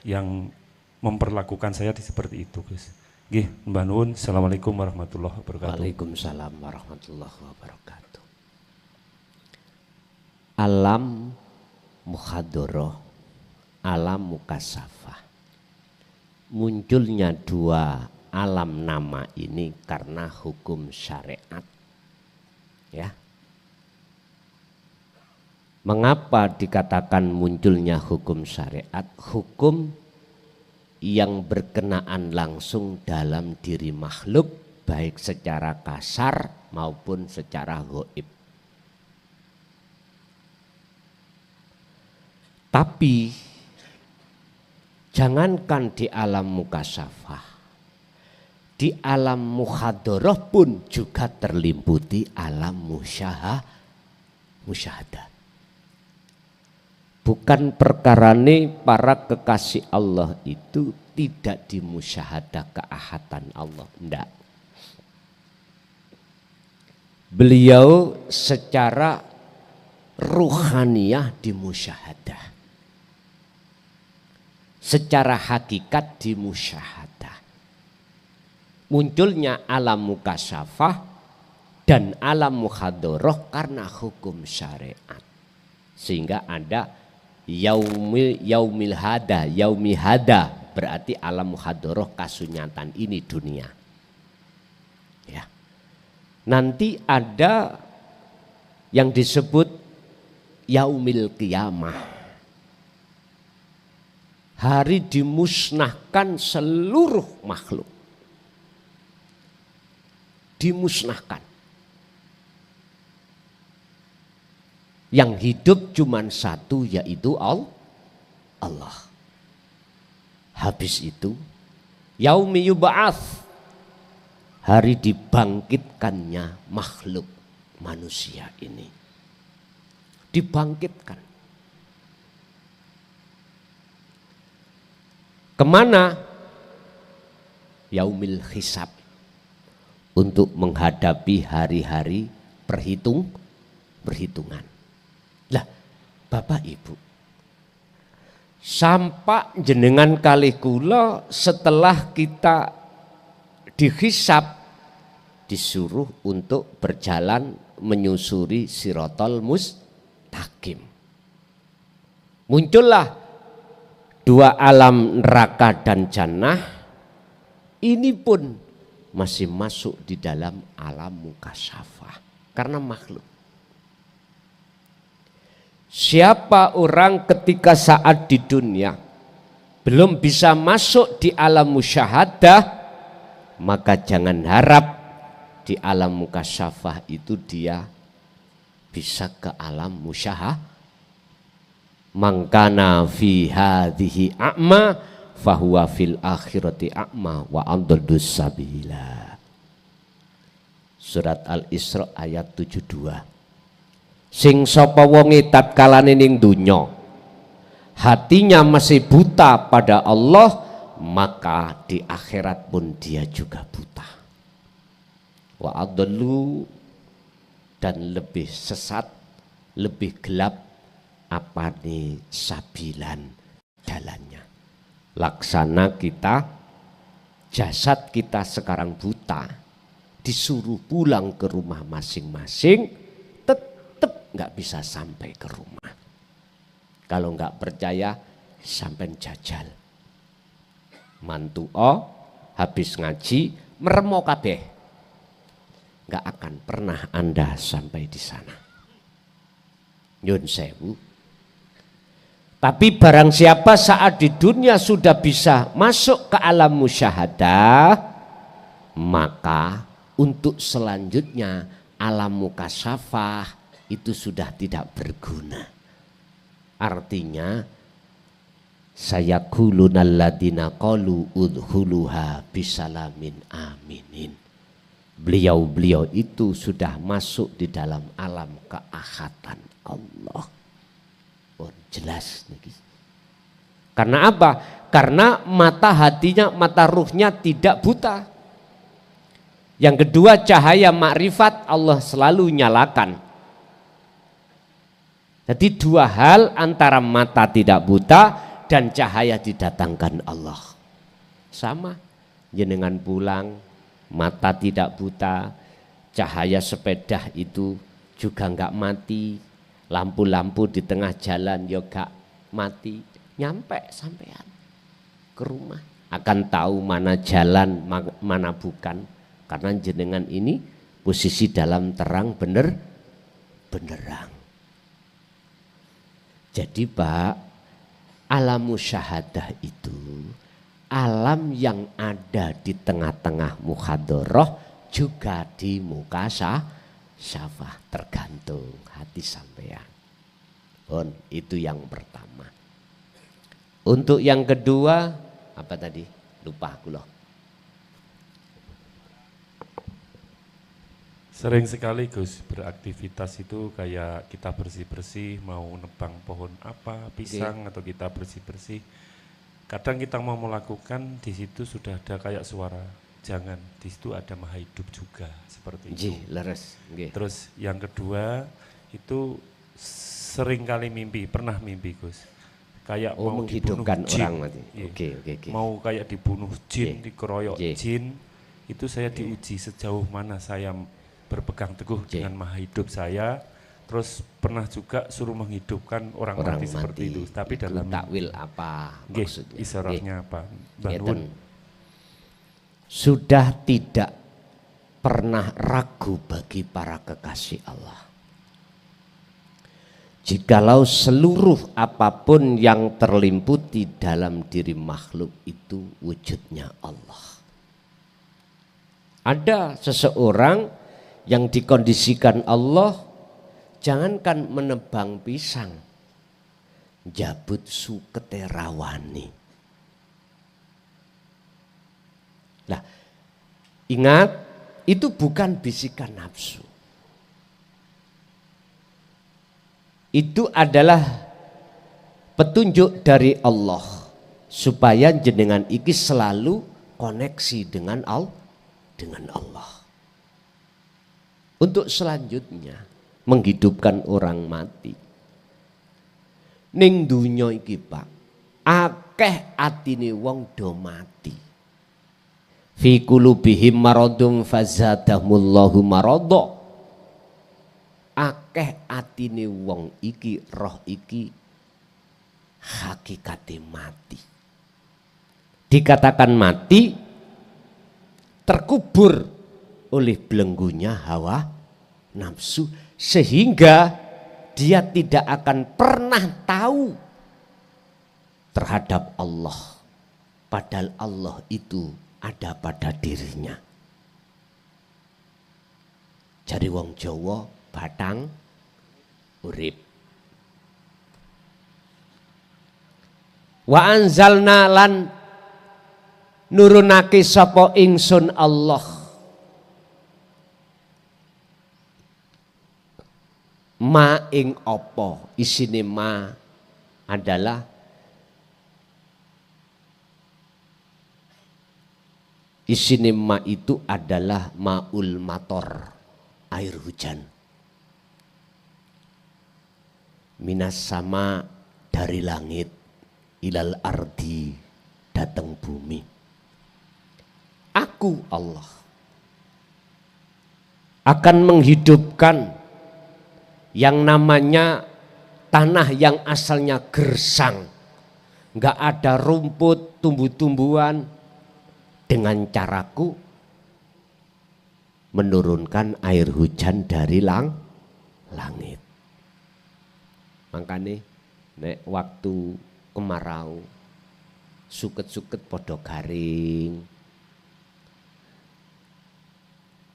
yang memperlakukan saya seperti itu Gus. Nggih, Mbah Nuwun. Assalamualaikum warahmatullahi wabarakatuh. Waalaikumsalam warahmatullahi wabarakatuh. Alam muhadoroh, alam mukasafah. munculnya dua alam nama ini karena hukum syariat. Ya. Mengapa dikatakan munculnya hukum syariat? Hukum yang berkenaan langsung dalam diri makhluk, baik secara kasar maupun secara gaib. Tapi jangankan di alam mukasyafah, di alam muhadharah pun juga terlimputi alam musyahadah. Bukan perkarane para kekasih Allah itu tidak dimusyahadah keahatan Allah, enggak. Beliau secara ruhaniyah dimusyahadah, secara hakikat dimusyahadah. Munculnya alam mukasyafah dan alam muhadharah karena hukum syariat. Sehingga ada yaumil hada berarti alam muhadharah kasunyatan ini dunia. Ya. Nanti ada yang disebut yaumil qiyamah. Hari dimusnahkan seluruh makhluk. Dimusnahkan. Yang hidup cuma satu, yaitu Allah. Habis itu yaumi yub'ats, hari dibangkitkannya makhluk manusia ini. Dibangkitkan. Kemana? Yaumil hisab, untuk menghadapi hari-hari perhitungan. Lah, Bapak Ibu, sampak jenengan kalih kula setelah kita dihisab disuruh untuk berjalan menyusuri Siratal Mustaqim. Muncullah dua alam neraka dan jannah, ini pun masih masuk di dalam alam mukasyafah karena makhluk. Siapa orang ketika saat di dunia belum bisa masuk di alam musyahadah, maka jangan harap di alam mukasyafah itu dia bisa ke alam musyahadah. Mangkana fi hadhihi a'ma fahuwa fil akhirati a'ma wa adallus sabila. Surat Al-Isra ayat 72. Sing sapa wonge tatkalane ning donya hatinya masih buta pada Allah, maka di akhirat pun dia juga buta. Wa adallu, dan lebih sesat, lebih gelap apa nih sabilan jalannya. Laksana kita, jasad kita sekarang buta, disuruh pulang ke rumah masing-masing, tetap nggak bisa sampai ke rumah. Kalau nggak percaya, sampai jajal. Mantu habis ngaji meremo kabeh, nggak akan pernah Anda sampai di sana. Nyun sewu. Tapi barang siapa saat di dunia sudah bisa masuk ke alam musyahadah, maka untuk selanjutnya alam mukasyafah itu sudah tidak berguna. Artinya sayakulunal ladina qalu udkhuluha bisalamin aminin. Beliau-beliau itu sudah masuk di dalam alam keahatan Allah. Oh, jelas nih. Karena apa? Karena mata hatinya, mata ruhnya tidak buta. Yang kedua, cahaya makrifat Allah selalu nyalakan. Jadi dua hal, antara mata tidak buta dan cahaya didatangkan Allah. Sama, jenengan pulang, mata tidak buta, cahaya sepeda itu juga enggak mati. Lampu-lampu di tengah jalan juga mati, nyampe sampean ke rumah. akan tahu mana jalan mana bukan, karena jenengan ini posisi dalam terang benderang. Jadi Pak, alam musyahadah itu alam yang ada di tengah-tengah muhadharah juga di muka syafah, tergantung hati sampean. Bon, itu yang pertama. Untuk yang kedua, apa tadi? Lupa aku loh. Sering sekali Gus beraktivitas itu kayak kita bersih-bersih, mau nebang pohon apa, pisang atau kita bersih-bersih. Kadang kita mau melakukan di situ sudah ada kayak suara, jangan, di situ ada maha hidup juga seperti itu. Leres. Terus yang kedua itu sering kali mimpi, pernah mimpi Gus. Kayak mau menghidupkan dibunuh jin. orang mati. Oke. Mau kayak dibunuh jin, dikeroyok Oke. jin. Itu saya diuji sejauh mana saya berpegang teguh dengan maha hidup saya. Terus pernah juga suruh menghidupkan orang mati seperti itu. Tapi itu dalam takwil apa maksudnya? Isyaratnya apa? Ngeten. Sudah tidak pernah ragu bagi para kekasih Allah. Jikalau seluruh apapun yang terlimputi dalam diri makhluk itu wujudnya Allah. Ada seseorang yang dikondisikan Allah, jangankan menebang pisang, jabut sukete rawani. Nah, ingat, itu bukan bisikan nafsu. Itu adalah petunjuk dari Allah supaya jenengan iki selalu koneksi dengan Allah. Untuk selanjutnya menghidupkan orang mati. Ning dunya iki Pak, akeh atine wong do mati. Fi qulubihim maradun fazadahumullahu marada. Akeh atine wong iki, roh iki hakikate mati. Dikatakan mati terkubur oleh belenggunya hawa nafsu, sehingga dia tidak akan pernah tahu terhadap Allah, padahal Allah itu ada pada dirinya. Jadi wong Jawa batang urip. Wa anzalna lan nurunake sapa ingsun Allah ma ing apa, isine ma adalah isine ma itu adalah maul mator, air hujan. Minas sama dari langit, ilal ardi datang bumi. Aku Allah akan menghidupkan yang namanya tanah yang asalnya gersang, nggak ada rumput, tumbuh-tumbuhan, dengan caraku menurunkan air hujan dari langit. Makanya nek waktu kemarau suket-suket podo garing,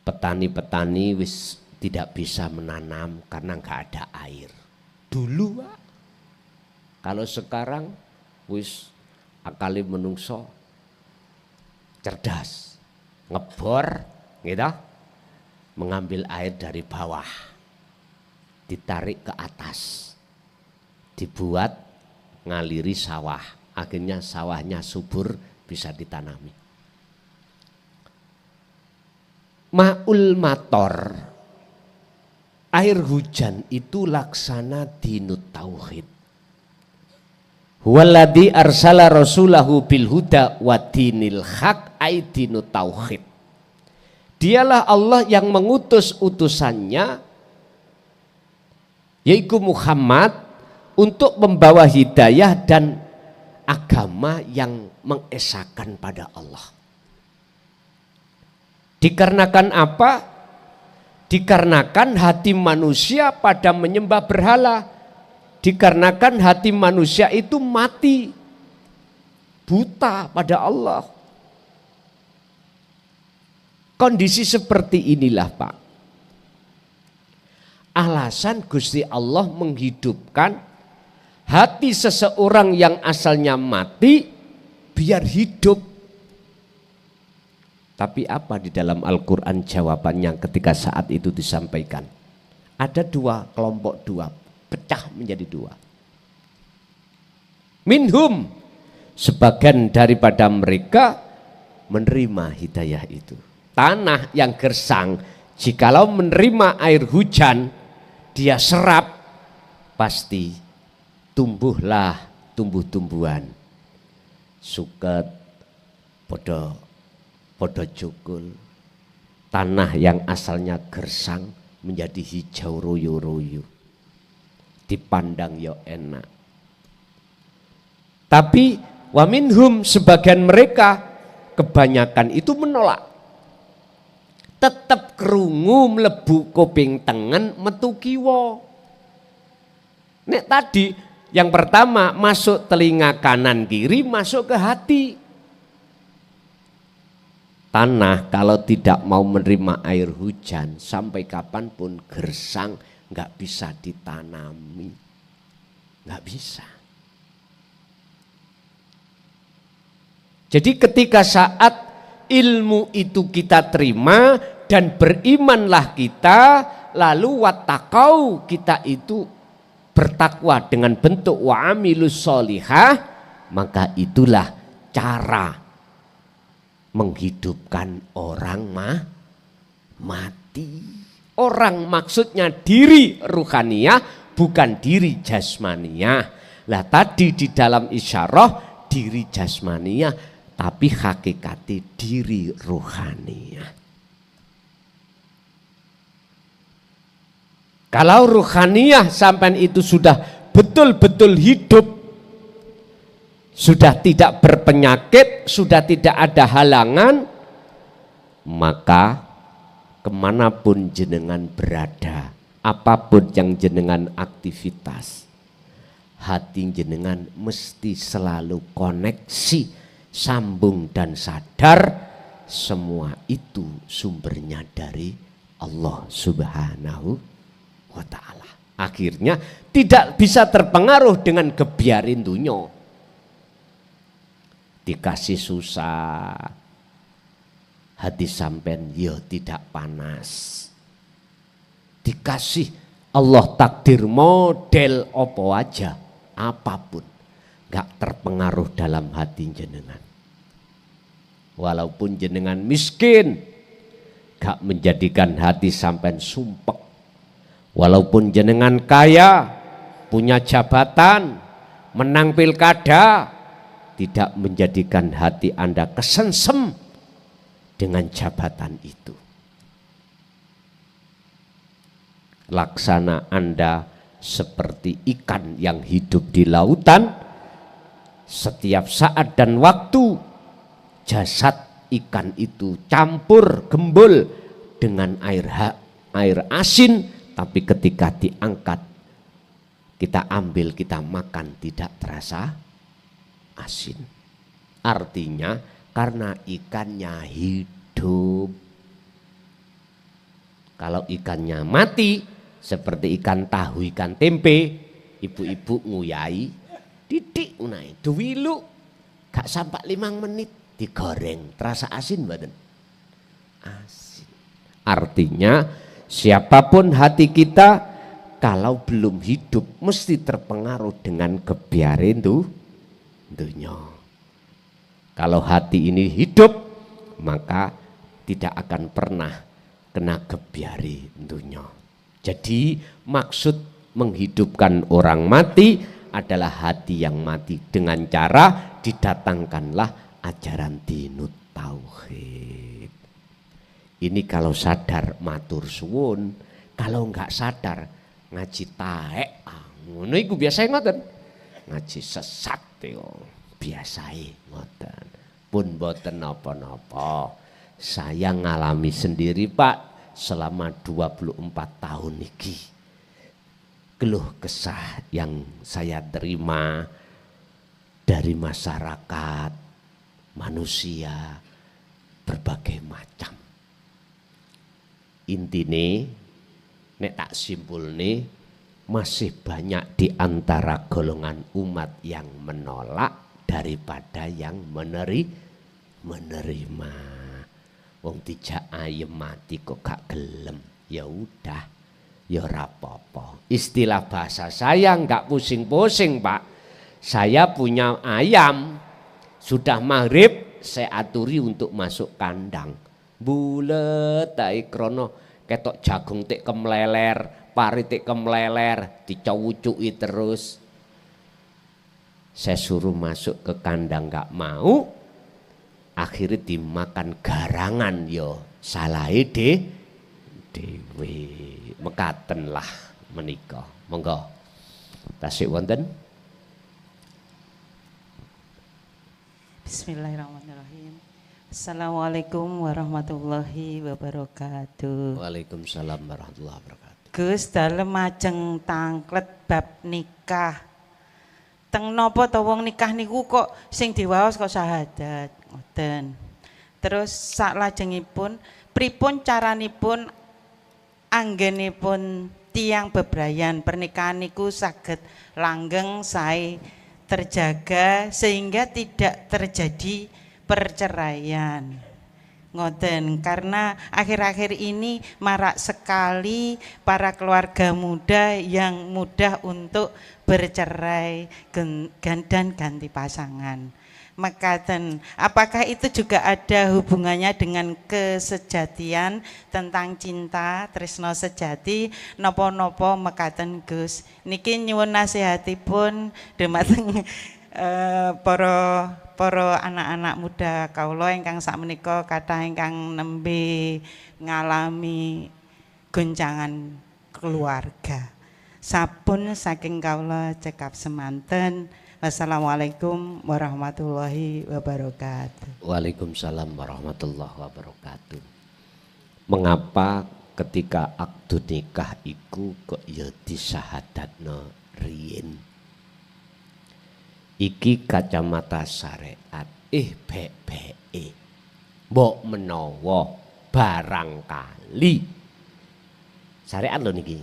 petani-petani wis tidak bisa menanam karena nggak ada air. Dulu Pak. Kalau sekarang wis akali menungso cerdas, ngebor gitu, mengambil air dari bawah, ditarik ke atas, dibuat ngaliri sawah, akhirnya sawahnya subur bisa ditanami. Ma'ul mator, air hujan itu laksana dinut tauhid. Huwaladzi arsala rasulahu bil huda wa dinil haq, ai dinut tauhid. Dialah Allah yang mengutus utusannya yaitu Muhammad untuk membawa hidayah dan agama yang mengesahkan pada Allah. Dikarenakan apa? Dikarenakan hati manusia pada menyembah berhala. Dikarenakan hati manusia itu mati, buta pada Allah. Kondisi seperti inilah Pak, alasan Gusti Allah menghidupkan hati seseorang yang asalnya mati biar hidup. Tapi apa di dalam Al-Quran jawabannya ketika saat itu disampaikan? Ada dua kelompok, pecah menjadi dua. Minhum, sebagian daripada mereka menerima hidayah itu. Tanah yang gersang, jikalau menerima air hujan, dia serap, pasti tumbuhlah tumbuh-tumbuhan. Suket, podo cukul. Tanah yang asalnya gersang menjadi hijau royo-royo. Dipandang ya enak. Tapi waminhum, sebagian mereka, kebanyakan itu menolak. Tetap kerungu mlebu kuping tengen metu kiwa. Nek tadi yang pertama masuk telinga kanan kiri, masuk ke hati. Tanah kalau tidak mau menerima air hujan sampai kapanpun gersang, nggak bisa ditanami, nggak bisa. Jadi ketika saat ilmu itu kita terima dan berimanlah kita, lalu wattaqau, kita itu bertakwa dengan bentuk wa'amilus sholihah, maka itulah cara menghidupkan orang mati. Orang maksudnya diri ruhaniyah, bukan diri jasmaniyah. Lah tadi di dalam isyarah diri jasmaniyah, tapi hakikatnya diri ruhaniyah. Kalau ruhaniyah sampai itu sudah betul-betul hidup, sudah tidak berpenyakit, sudah tidak ada halangan, maka kemanapun jenengan berada, apapun yang jenengan aktivitas, hati jenengan mesti selalu koneksi, sambung dan sadar, semua itu sumbernya dari Allah Subhanahu wa ta'ala. Akhirnya tidak bisa terpengaruh dengan kebiarin dunia. Dikasih susah, hati sampean ya tidak panas. Dikasih Allah takdir model opo aja, apapun, gak terpengaruh dalam hati jenengan. Walaupun jenengan miskin, gak menjadikan hati sampean sumpek. Walaupun jenengan kaya, punya jabatan, menang pilkada, tidak menjadikan hati Anda kesensem dengan jabatan itu. Laksana Anda seperti ikan yang hidup di lautan, setiap saat dan waktu jasad ikan itu campur gembul dengan air asin. Tapi ketika diangkat, kita ambil, kita makan, tidak terasa asin. Artinya karena ikannya hidup. Kalau ikannya mati, seperti ikan tahu, ikan tempe, ibu-ibu nguyai, didik unai, duwilu, gak sampai 5 menit digoreng, terasa asin badan. Asin. Artinya siapapun hati kita, kalau belum hidup mesti terpengaruh dengan kebiarin dunia. Kalau hati ini hidup, maka tidak akan pernah kena kebiari dunia. Jadi maksud menghidupkan orang mati adalah hati yang mati dengan cara didatangkanlah ajaran dinut tauhid. Ini kalau sadar matur suwun, kalau enggak sadar ngaji taek, ngono iku biasa ngoten. Ngaji sesat yo. biasae ngoten. Pun boten napa-napa. Saya ngalami sendiri Pak selama 24 tahun niki. Keluh kesah yang saya terima dari masyarakat, manusia, berbagai macam. Intine nek tak simpulne masih banyak di antara golongan umat yang menolak daripada yang menerima. Wong dijak ayem mati kok gak gelem, ya udah, ya rapopo. Istilah bahasa saya nggak pusing-pusing Pak. Saya punya ayam, sudah maghrib saya aturi untuk masuk kandang. Bulet tak krono ketok jagung tik kemleler, pari tik kemleler, dicawucuki terus. Saya suruh masuk ke kandang nggak mau, akhirnya dimakan garangan yo salahe dewe mekaten lah menika. Monggo tasik wonten. Bismillahirrahmanirrahim. Assalamualaikum warahmatullahi wabarakatuh. Waalaikumsalam warahmatullahi wabarakatuh. Gus dalem ajeng tangklet bab nikah. Teng napa ta wong nikah niku kok sing diwaos kok syahadat ngoten. Terus saklajengipun pripun caranipun anggenipun tiyang bebrayan pernikahan niku saged langgeng sae terjaga sehingga tidak terjadi perceraian. Ngoten, karena akhir-akhir ini marak sekali para keluarga muda yang mudah untuk bercerai dan ganti pasangan. Mekaten, apakah itu juga ada hubungannya dengan kesejatian tentang cinta, tresno sejati, nopo-nopo mekaten Gus. Niki nyuwun nasihatipun dumateng para anak-anak muda kawula ingkang sakmenika kathah ingkang nembe ngalami goncangan keluarga. Sampun saking kawula cekap semanten. Wassalamualaikum warahmatullahi wabarakatuh. Waalaikumsalam warahmatullahi wabarakatuh. Mengapa ketika akdu nikah iku kok ya disahadatno riyin? Iki kacamata syariat beke mbok menawa barangkali syariat lho niki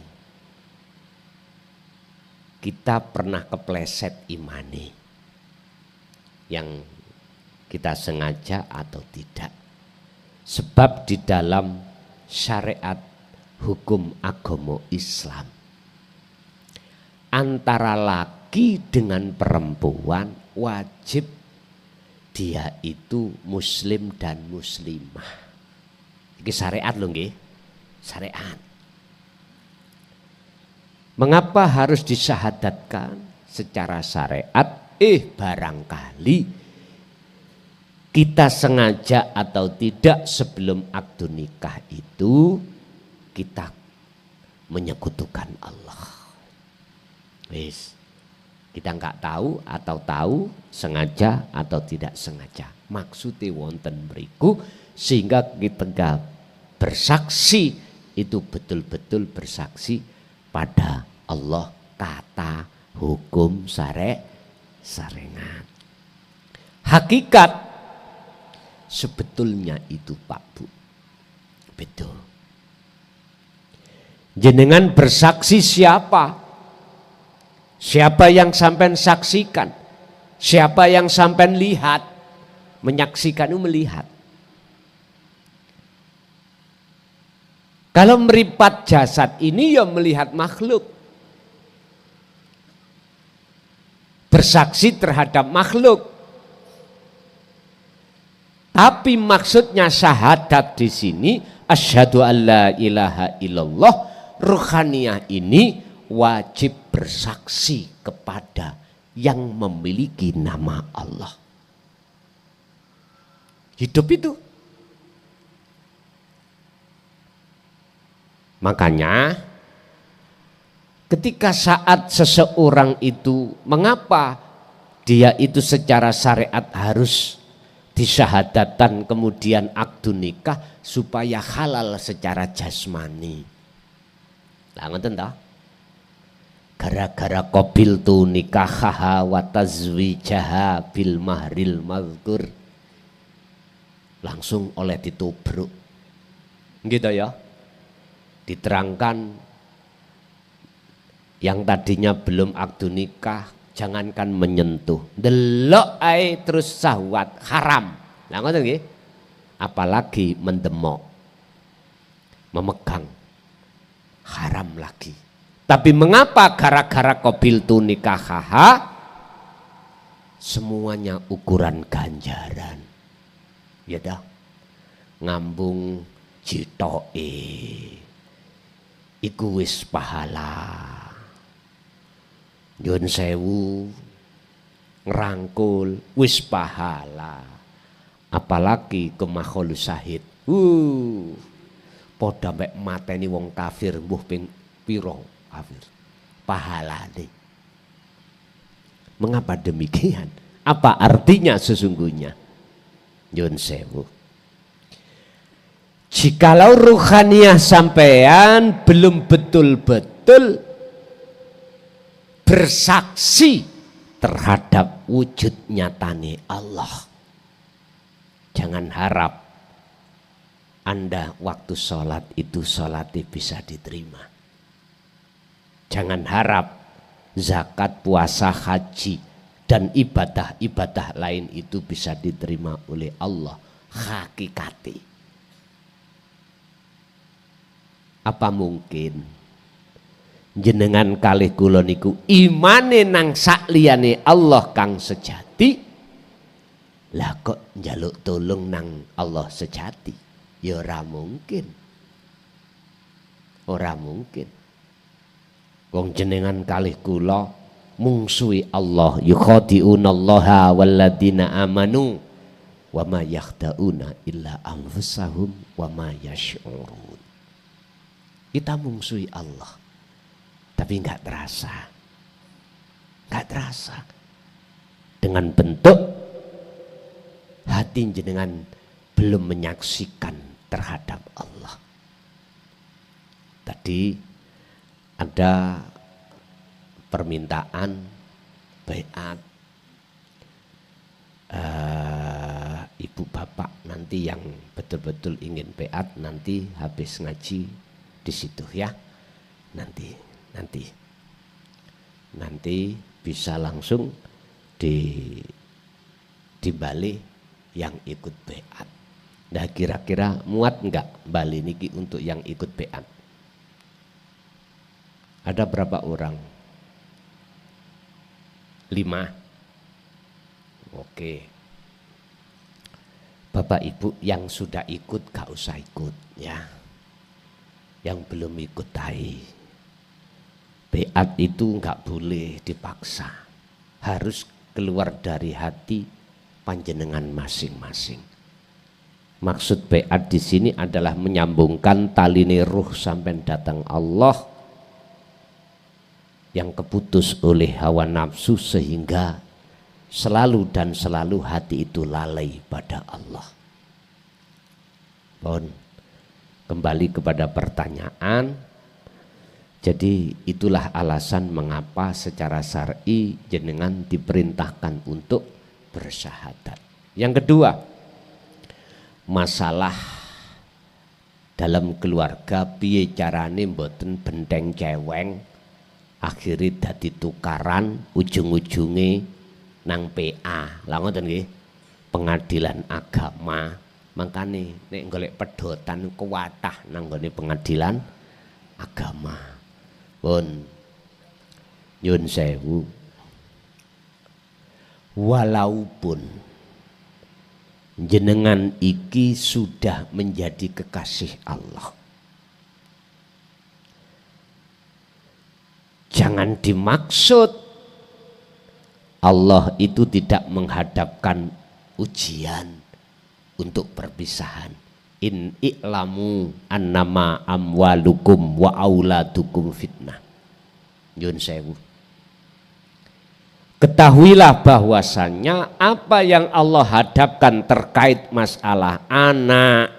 kita pernah kepleset imani yang kita sengaja atau tidak, sebab di dalam syariat hukum agama Islam antara laki dengan perempuan wajib dia itu muslim dan muslimah. Ini syariat loh nggih, syariat. Mengapa harus disyahadatkan secara syariat? Barangkali kita sengaja atau tidak sebelum akdu nikah itu kita menyekutukan Allah. Wis, kita nggak tahu atau tahu, sengaja atau tidak sengaja. Maksudnya wonten mriku sehingga kita bersaksi itu betul-betul bersaksi pada Allah, tata hukum sarengan. Hakikat sebetulnya itu Pak Bu, betul. Jenengan bersaksi siapa? Siapa yang sampean saksikan? Siapa yang sampean lihat? Menyaksikan itu melihat. Kalau meripat jasad ini ya melihat makhluk. Bersaksi terhadap makhluk. Tapi maksudnya syahadat di sini asyhadu alla ilaha illallah, ruhaniyah ini wajib bersaksi kepada yang memiliki nama Allah. Hidup itu. Makanya ketika saat seseorang itu mengapa dia itu secara syariat harus disyahadatan kemudian akdu nikah supaya halal secara jasmani. Lah ngoten ta? Gara-gara qabil tu nikahaha wa tazwijaha bil mahril mazkur langsung oleh ditubruk. Gitu ya. Diterangkan yang tadinya belum akdu nikah jangankan menyentuh, delok ae terus syahwat haram. Lah ngoten nggih. Apalagi mendemok, memegang, haram lagi. Tapi mengapa gara-gara qabil tu nikahaha semuanya ukuran ganjaran? Ya dah, ngambung jitoke iku wis pahala. Nyun sewu ngerangkul wis pahala. Apalagi ke makhluk syahid. Poda mek mateni wong kafir mbuh ping pira kafir. Pahalane. Mengapa demikian? Apa artinya sesungguhnya? Nyun sewu. Jikalau ruhaniyah sampean belum betul-betul bersaksi terhadap wujud nyatane Allah, jangan harap Anda waktu sholat itu sholatnya bisa diterima. Jangan harap zakat, puasa, haji dan ibadah-ibadah lain itu bisa diterima oleh Allah. Hakikati. Apa mungkin jenengan kalih kula niku imane nang sakliyane Allah kang sejati, lah kok njaluk tolong nang Allah sejati? Ya ora mungkin. Ora mungkin. Wong jenengan kalih kula mungsuhi Allah, yukhadi'unallaha walladzina amanu wa ma yakhda'una illa anfusahum wa ma yash'urun. Kita mungsuhi Allah, tapi nggak terasa, nggak terasa. Dengan bentuk hati jenengan belum menyaksikan terhadap Allah. Tadi ada permintaan baiat ibu bapak nanti yang betul-betul ingin baiat nanti habis ngaji di situ ya, nanti bisa langsung di Bali yang ikut baiat. Nah kira-kira muat enggak Bali niki untuk yang ikut baiat? Ada berapa orang? 5. Oke. Bapak Ibu yang sudah ikut gak usah ikut ya. Yang belum ikut tai. Baiat itu nggak boleh dipaksa, harus keluar dari hati panjenengan masing-masing. Maksud baiat di sini adalah menyambungkan tali ruh sampai datang Allah yang keputus oleh hawa nafsu sehingga selalu dan selalu hati itu lalai pada Allah. Pun kembali kepada pertanyaan, jadi itulah alasan mengapa secara syar'i jenengan diperintahkan untuk bersyahadat. Yang kedua, masalah dalam keluarga piye carane mboten benteng ceweng akhirnya dadi tukaran ujung-ujunge nang PA. Lah ngoten nggih, pengadilan agama. Makanya nek golek pedotan kuwatah nang nggone pengadilan agama. Pun nyun sewu, walaupun jenengan iki sudah menjadi kekasih Allah, jangan dimaksud Allah itu tidak menghadapkan ujian untuk perpisahan. In i'lamu annama amwalukum wa auladukum fitnah. Nyun sewu. Ketahuilah bahwasannya apa yang Allah hadapkan terkait masalah anak,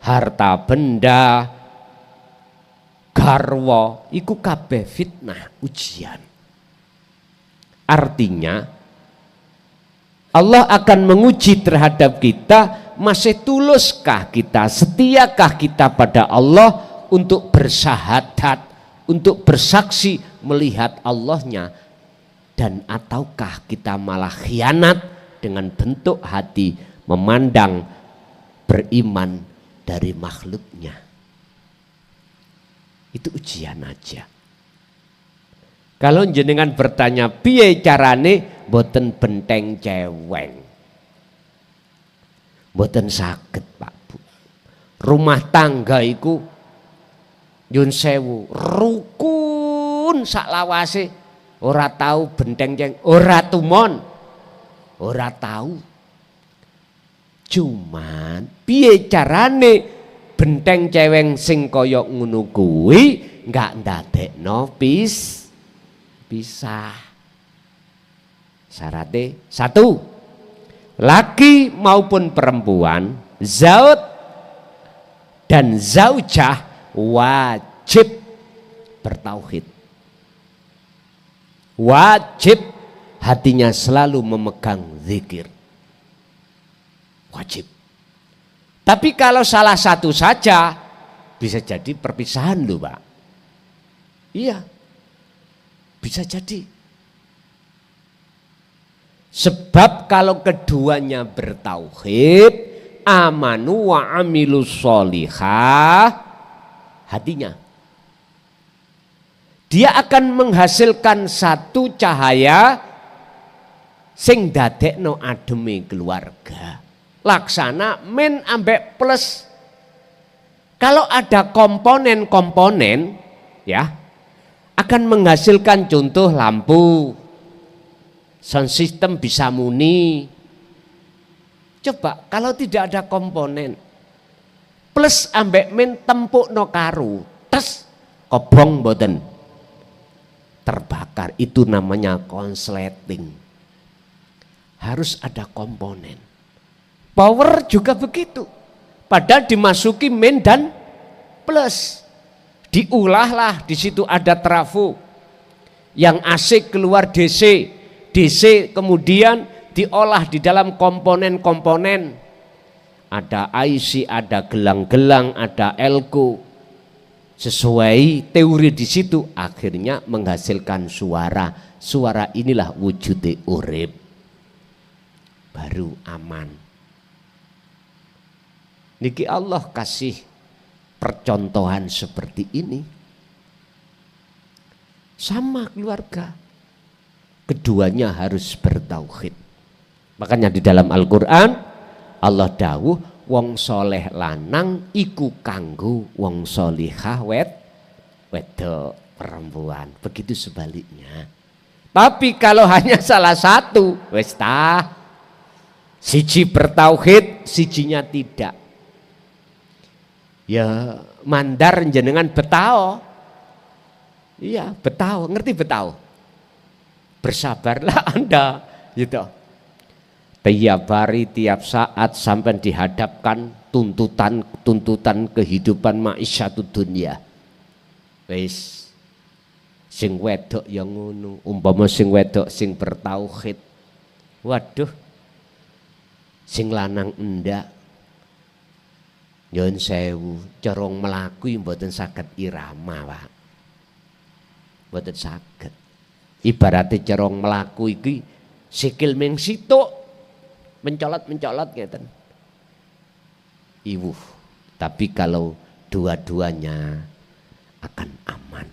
harta benda, garwa, iku kabeh fitnah, ujian. Artinya Allah akan menguji terhadap kita, masih tuluskah kita, setiakah kita pada Allah untuk bersyahadat, untuk bersaksi melihat Allahnya, dan ataukah kita malah khianat dengan bentuk hati memandang beriman dari makhluknya. Itu ujian aja. Kalau jenengan bertanya piye carane, boten benteng ceweng, boten saged Pak Bu. Rumah tangga iku nyun sewu rukun sak lawase, ora tahu benteng ceweng, ora tumon, ora tahu. Cuman piye carane benteng ceweng sing kaya ngono kuwi enggak ndadekno pisah. Syaratnya satu, laki maupun perempuan, zaud dan zaujah wajib bertauhid. Wajib hatinya selalu memegang zikir. Wajib. Tapi kalau salah satu saja bisa jadi perpisahan loh Pak. Iya, bisa jadi. Sebab kalau keduanya bertauhid, amanu wa amilus sholihah, hatinya dia akan menghasilkan satu cahaya sing dadekno ademe keluarga. Laksana min ambek plus. Kalau ada komponen-komponen ya akan menghasilkan contoh lampu, sound system bisa muni. Coba kalau tidak ada komponen, plus ambek min tempuk no karu, tes kobong boten terbakar. Itu namanya konsleting. Harus ada komponen. Power juga begitu. Padahal dimasuki min dan plus, diulahlah, di situ ada trafo. Yang AC keluar DC, DC kemudian diolah di dalam komponen-komponen. Ada IC, ada gelang-gelang, ada elko. Sesuai teori di situ akhirnya menghasilkan suara. Suara inilah wujude urip. Baru aman. Niki Allah kasih percontohan seperti ini. Sama keluarga. Keduanya harus bertauhid. Makanya di dalam Al-Quran Allah dawuh wong soleh lanang iku kanggo wong solihah wedok perempuan. Begitu sebaliknya. Tapi kalau hanya salah satu, wes tah, siji bertauhid, sijinya tidak. Ya mandar jenengan betao. Iya betao, ngerti betao? Bersabarlah Anda gitu. Tiap hari, tiap saat sampai dihadapkan tuntutan kehidupan maisyatud dunia. Wis sing wedok yang ngono, umpama sing wedok sing bertauhid. Waduh. Sing lanang endak. Nyun sewu, corong melaku mboten saged irama, Pak. Mboten saged. Ibaratnya corong melaku iki sikil ming situk mencolot ngeten. Iwuh. Tapi kalau dua-duanya akan aman.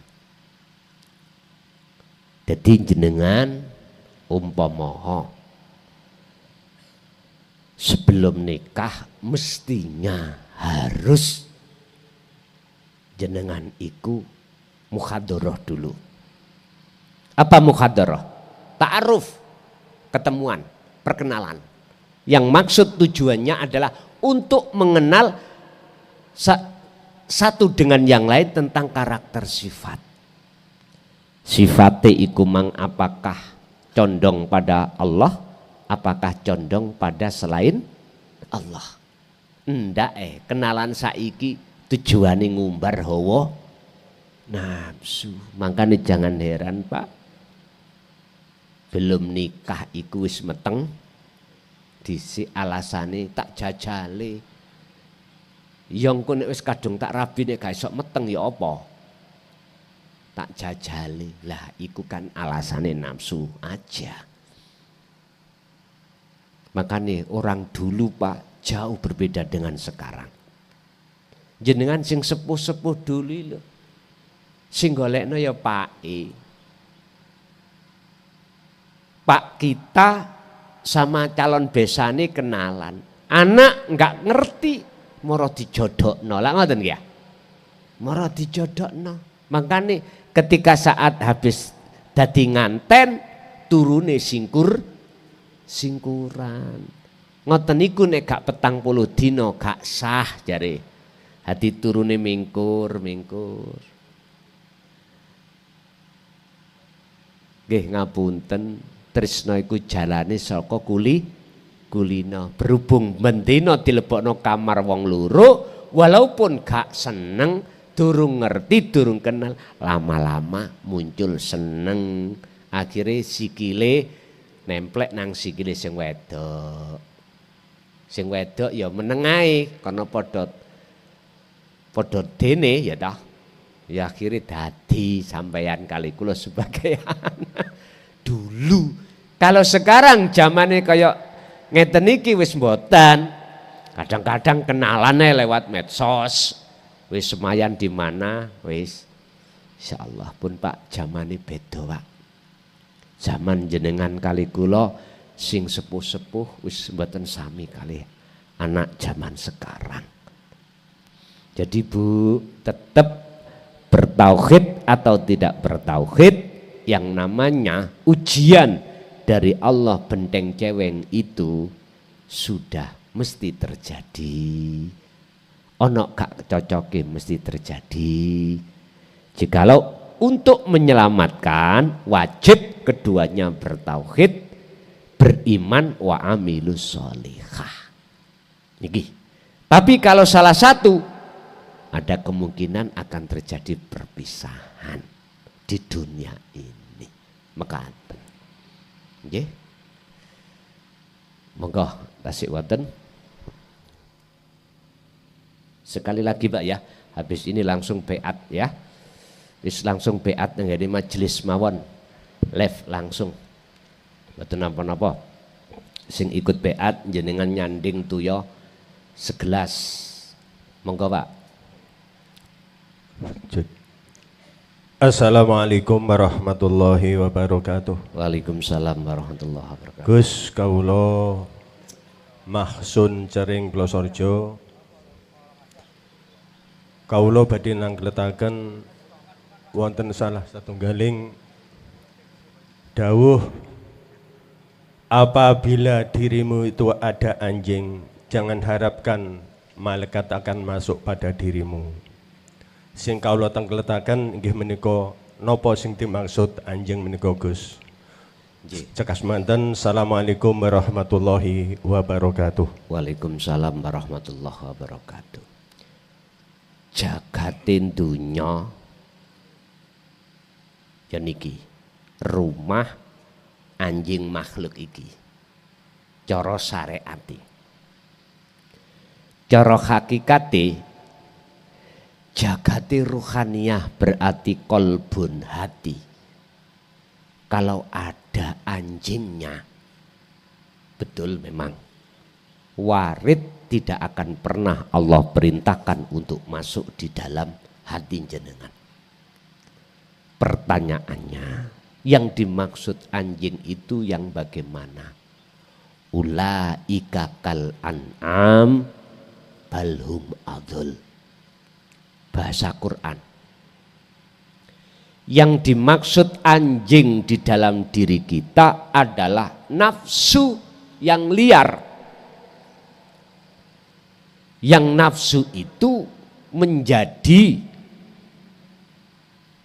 Jadi jenengan umpama sebelum nikah mestinya harus jenengan iku mukhadharah dulu. Apa mukhadharah? Ta'aruf, ketemuan, perkenalan. Yang maksud tujuannya adalah untuk mengenal satu dengan yang lain tentang karakter sifat. Sifatnya iku mang apakah condong pada Allah, apakah condong pada selain Allah? Ndak kenalan saiki tujuane ngumbar hawa nafsu. Makanya jangan heran Pak, belum nikah iku wis meteng disi alasane tak jajale. Yang ku nek wis kadung tak rabi nek gak iso meteng ya apa? Tak jajale. Lah iku kan alasane nafsu aja. Makanya orang dulu Pak jauh berbeda dengan sekarang. Jenengan sing sepuh-sepuh dulu lho. Sing golekno ya Pak kita sama calon besane kenalan. Anak enggak ngerti, moro dijodokno. Lah ngoten ya. Moro dijodokno. Makanya ketika saat habis dadi nganten turune singkuran. Ngoten niku nek gak 40 dina gak sah jare. Hati turune mingkur. Nggih ngapunten, tresna iku jalane saka kulina. Berhubung bendina dilebokno kamar wong loro, walaupun gak seneng, durung ngerti, durung kenal, lama-lama muncul seneng. Akhirnya sikile nemplek nang sikile sing wedok. Sing wedok ya meneng ae karena padha dene ya dah. Ya akhirnya dadi sampeyan kali kula sebagai anak dulu. Kalau sekarang zamane kaya ngeten iki wis mboten. Kadang-kadang kenalane lewat medsos. Wis semayan di mana wis insyaallah pun Pak zamane beda Pak. Zaman jenengan kali kula sing sepuh-sepuh wis mboten sami kali anak zaman sekarang. Jadi Bu tetap bertauhid atau tidak bertauhid, yang namanya ujian dari Allah benteng ceweng itu sudah mesti terjadi. Ono gak cocoke mesti terjadi. Jikalau untuk menyelamatkan wajib keduanya bertauhid, beriman wa amilus sholihah. Niki. Tapi kalau salah satu ada kemungkinan akan terjadi perpisahan di dunia ini. Mekaten. Nggih. Monggo tasik wonten. Sekali lagi Pak ya, habis ini langsung beat ya. Wis langsung beat nggih majelis mawon. Live langsung. Mboten napa-napa. Sing ikut beat jenengan nyanding tuya segelas. Monggo Pak. Assalamualaikum warahmatullahi wabarakatuh. Waalaikumsalam warahmatullahi wabarakatuh. Gus kawula Mahsun Cering Plosorjo. Kawula badhe nangkletaken wonten salah satunggaling dawuh, apabila dirimu itu ada anjing, jangan harapkan malaikat akan masuk pada dirimu. Sing kawula tangkletaken inggih menika napa sing dimaksud anjing menika Gus? Cekas manten. Assalamualaikum warahmatullahi wabarakatuh. Waalaikumsalam warahmatullahi wabarakatuh. Jagatin dunya ya niki rumah anjing makhluk iki. Cara syariati. Cara hakikate jagati ruhaniyah berarti kolbun hati. Kalau ada anjingnya, betul memang warid tidak akan pernah Allah perintahkan untuk masuk di dalam hati jenengan. Pertanyaannya, yang dimaksud anjing itu yang bagaimana? Ulaika kal an'am balhum adul. Bahasa Quran. Yang dimaksud anjing di dalam diri kita adalah nafsu yang liar. Yang nafsu itu menjadi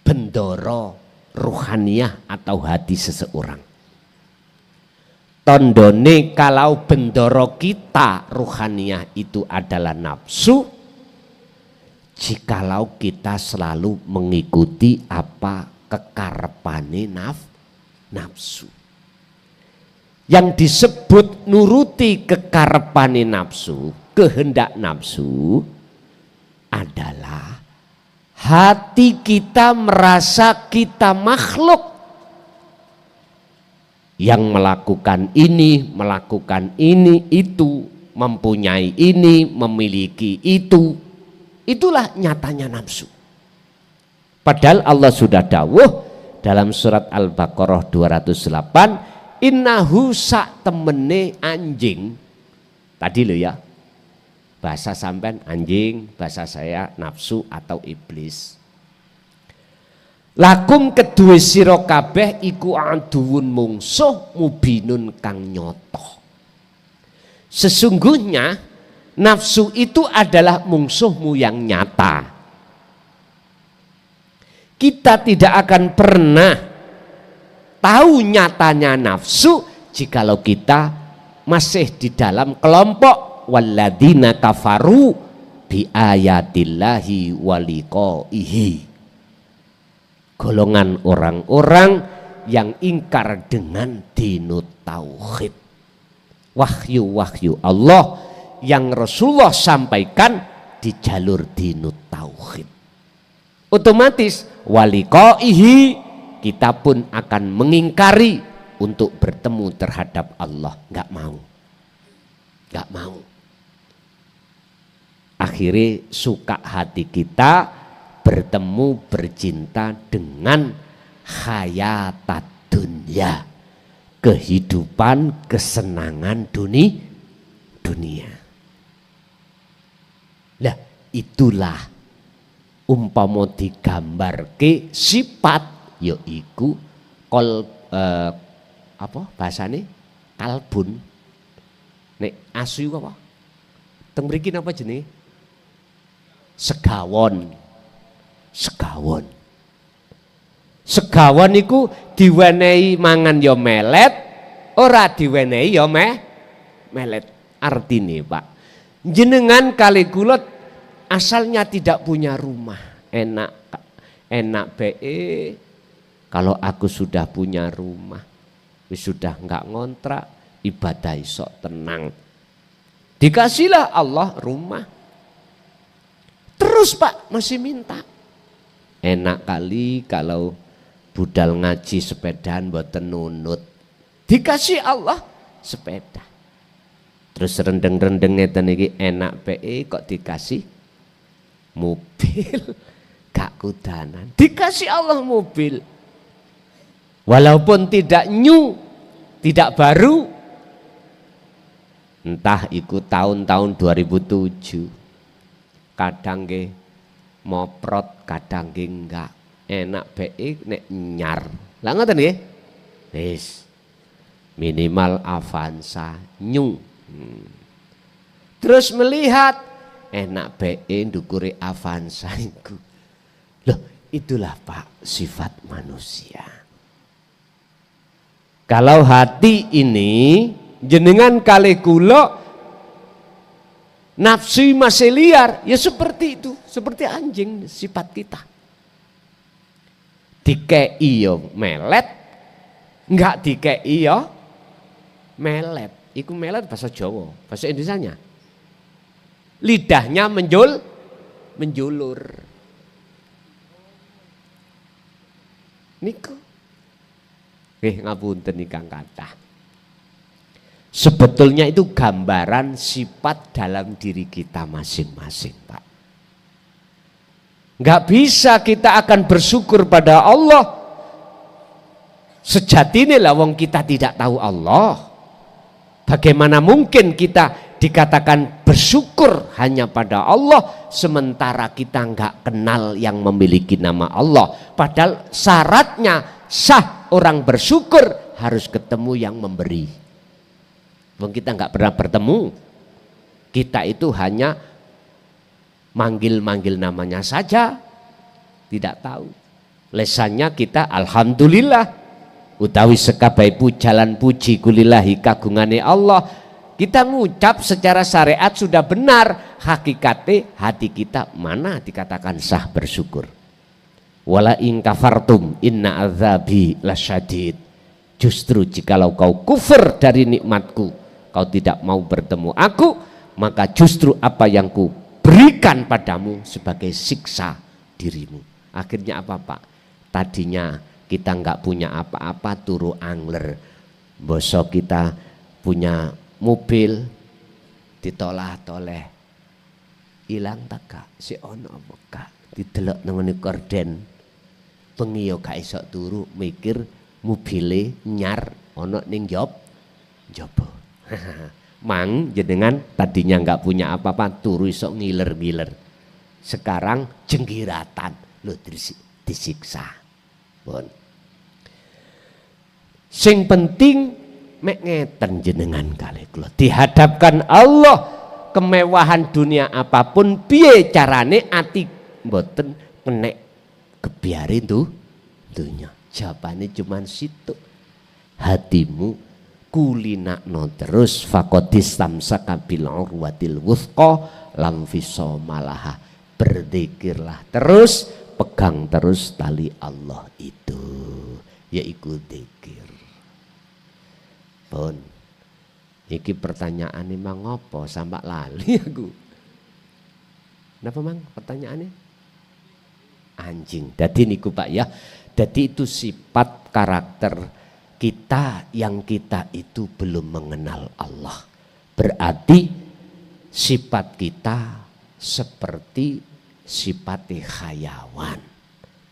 bendoro ruhaniyah atau hati seseorang. tondone kalau bendoro kita rohaniah itu adalah nafsu, jikalau kita selalu mengikuti apa kekarepane nafsu. Yang disebut nuruti kekarepane nafsu, kehendak nafsu adalah hati kita merasa kita makhluk yang melakukan ini, itu, mempunyai ini, memiliki itu. Itulah nyatanya nafsu. Padahal Allah sudah dawuh dalam surat Al-Baqarah 208, innahu sak temene anjing. Tadi lo ya, bahasa sampean anjing, bahasa saya nafsu atau iblis. Lakum kedue sira kabeh iku aduwun mungsuh mubinun kang nyoto. Sesungguhnya nafsu itu adalah mungsuhmu yang nyata. Kita tidak akan pernah tahu nyatanya nafsu jikalau kita masih di dalam kelompok walladzina kafaru bi ayatillahi waliqaihi. Golongan orang-orang yang ingkar dengan dinut tauhid. Wahyu-wahyu Allah yang Rasulullah sampaikan di jalur dinut tauhid. Otomatis waliqaihi, kita pun akan mengingkari untuk bertemu terhadap Allah. Enggak mau. Akhirnya suka hati kita bertemu bercinta dengan hayatat dunia, kehidupan kesenangan dunia. Nah, itulah umpama digambarke sifat yaiku apa bahasane kalbun. Nek asu apa? Teng mriki napa jenenge? Segawon iku diwenehi mangan ya melet, ora diwenehi ya melet. Artine Pak, jenengan kali kula asalnya tidak punya rumah, enak be. Kalau aku sudah punya rumah, sudah enggak ngontrak, ibadah isok tenang. Dikasihlah Allah rumah. Terus Pak masih minta. Enak kali kalau budal ngaji sepedaan mboten nunut. Dikasih Allah sepeda. Terus rendeng-rendeng ngeten iki enak PE kok dikasih mobil. Gak kudanan. Dikasih Allah mobil. Walaupun tidak new, tidak baru. Entah ikut tahun-tahun 2007. Kadang nggih moprot, kadang nggih enggak. Enak baik nek nyar. Lah ngoten nggih. Wis. Minimal Avanza new. Terus melihat enak baik ndukure Avanza iku. Loh, itulah Pak sifat manusia. Kalau hati ini jenengan kali kula nafsu masih liar, ya seperti itu, seperti anjing sifat kita. Dikei yo melet, enggak dikei yo melet. Iku melet bahasa Jawa, bahasa Indonesianya. Lidahnya menjulur. Niku. Ngapunten ingkang kathah. Sebetulnya itu gambaran sifat dalam diri kita masing-masing, Pak. Enggak bisa kita akan bersyukur pada Allah. Sejatinya lah wong kita tidak tahu Allah. Bagaimana mungkin kita dikatakan bersyukur hanya pada Allah sementara kita enggak kenal yang memiliki nama Allah. Padahal syaratnya sah orang bersyukur harus ketemu yang memberi. Wong kita nggak pernah bertemu, kita itu hanya manggil-manggil namanya saja, tidak tahu. Lesannya kita alhamdulillah, utawi sekabai pujalan puji kulillahi kagungane Allah. Kita ngucap secara syariat sudah benar, hakikate hati kita mana dikatakan sah bersyukur. Wala in kafartum inna azabi lasyadid. Justru jikalau kau kufur dari nikmatku, kau tidak mau bertemu aku, maka justru apa yang ku berikan padamu sebagai siksa dirimu. Akhirnya apa Pak? Tadinya kita nggak punya apa-apa, turu angler. Bosok kita punya mobil, ditoleh-toleh, hilang tak Kak? Si ono apa Kak? Didelok nang korden, bengi yo gak iso turu, mikir mobile nyar ono ning jopo. Mang jenengan tadinya nggak punya apa-apa, turu iso ngiler-ngiler. Sekarang jenggiratan, lo disiksa. Bon. Sing penting mek ngeten jenengan kali kula dihadapkan Allah, kemewahan dunia apapun piye carane ati mboten kenek kebiarin tuh dunya. Jawabannya cuman situ, hatimu kulinakno terus faqadis tamsaka bil urwatil wuthqa lam fisomalaha. Berzikirlah terus, pegang terus tali Allah itu, yaiku zikir. Pun iki pertanyaan ini mang ngopo sampai lali aku. Napa mang pertanyaannya? Anjing. Jadi niku Pak ya. Jadi itu sifat karakter kita yang kita itu belum mengenal Allah. Berarti sifat kita seperti sifat hayawan.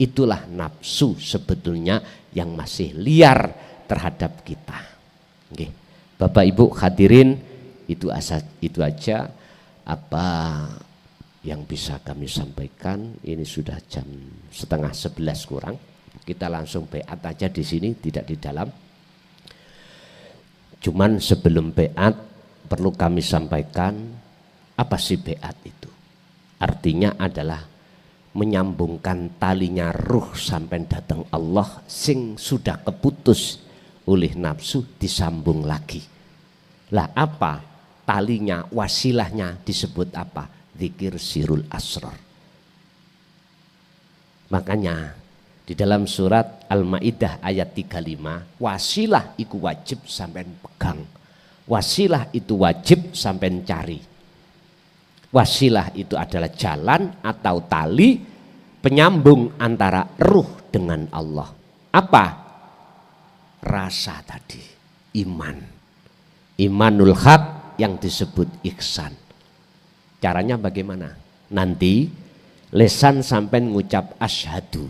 Itulah nafsu sebetulnya yang masih liar terhadap kita. Oke. Bapak Ibu hadirin, itu aja apa yang bisa kami sampaikan. Ini sudah jam 10:30 kurang. Kita langsung beat aja di sini, tidak di dalam. Cuman sebelum beat perlu kami sampaikan apa sih beat itu? Artinya adalah menyambungkan talinya ruh sampai datang Allah sing sudah keputus oleh nafsu disambung lagi. Lah apa talinya, wasilahnya disebut apa? Zikir sirul asrar. Makanya di dalam surat Al-Maidah ayat 35, wasilah itu wajib sampai pegang. Wasilah itu wajib sampai cari. Wasilah itu adalah jalan atau tali penyambung antara ruh dengan Allah. Apa? Rasa tadi, iman. Imanul haq yang disebut ihsan. Caranya bagaimana? Nanti lesan sampai ngucap asyhadu,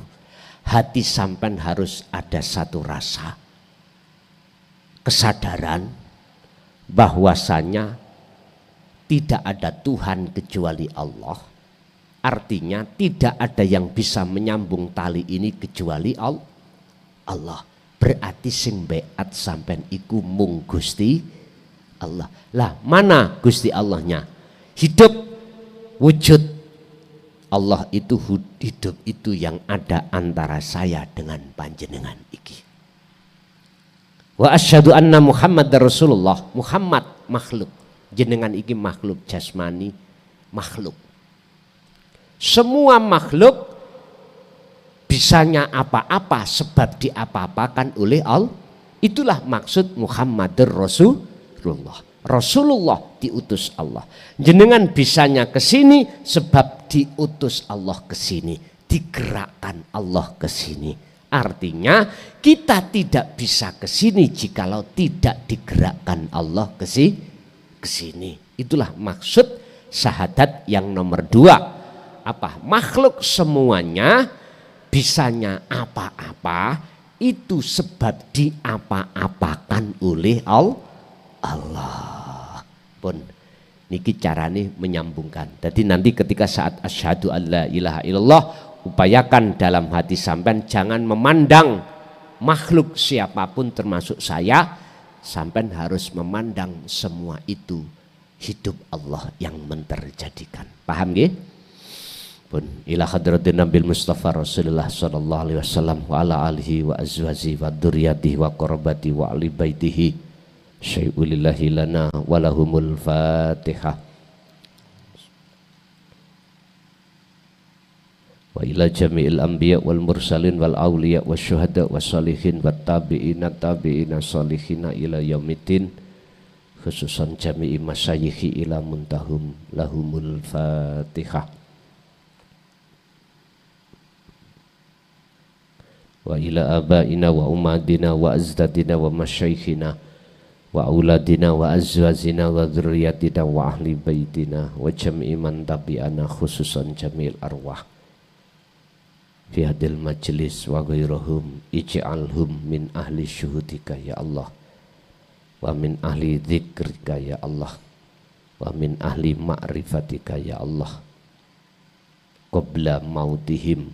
hati sampai harus ada satu rasa kesadaran bahwasanya tidak ada Tuhan kecuali Allah. Artinya tidak ada yang bisa menyambung tali ini kecuali Allah. Berarti sing beat sampai iku mung Gusti Allah. Lah mana Gusti Allahnya? Hidup wujud Allah itu hidup itu yang ada antara saya dengan panjenengan iki. Wa asyhadu anna Muhammadar Rasulullah. Muhammad makhluk, jenengan iki makhluk jasmani, makhluk. Semua makhluk bisanya apa-apa sebab diapa-apakan oleh Allah. Itulah maksud Muhammadur Rasulullah. Rasulullah diutus Allah. Jenengan bisanya ke sini sebab diutus Allah ke sini, digerakkan Allah ke sini. Artinya kita tidak bisa ke sini jikalau tidak digerakkan Allah ke sini. Itulah maksud syahadat yang nomor 2. Apa? Makhluk semuanya bisanya apa-apa itu sebab diapa-apakan oleh Allah. Pun niki carane menyambungkan. Jadi nanti ketika saat asyhadu alla ilaha illallah, upayakan dalam hati sampean jangan memandang makhluk siapapun termasuk saya, sampean harus memandang semua itu hidup Allah yang menterjadikan. Paham nggih? ila hadratin Nabil Mustafa Rasulullah sallallahu alaihi wasallam wa ala alihi wa azwajihi wa dzurriyyatihi wa qarabati wa ali baitihi syai'ulillahi lana wa lahumul Fatihah. Wa ila jami'il anbiya wal mursalin wal awliya wasyuhada wassalihin wat tabi'ina tabi'ina salihina ila yaumiddin, khususan jami'i masyayikhi ila muntahum lahumul Fatihah. Wa ila abaina wa umadina wa azdadina wa masyayikhina wa auladina wa azwazina wa dzurriyyatina wa ahli baitina wa jami'i man tabi'ana, khususan jami'il arwah fi hadil majlis wa ghairuhum, ij'alhum min ahli syuhudika ya Allah, wa min ahli dzikrika ya Allah, wa min ahli ma'rifatika ya Allah, qabla mautihim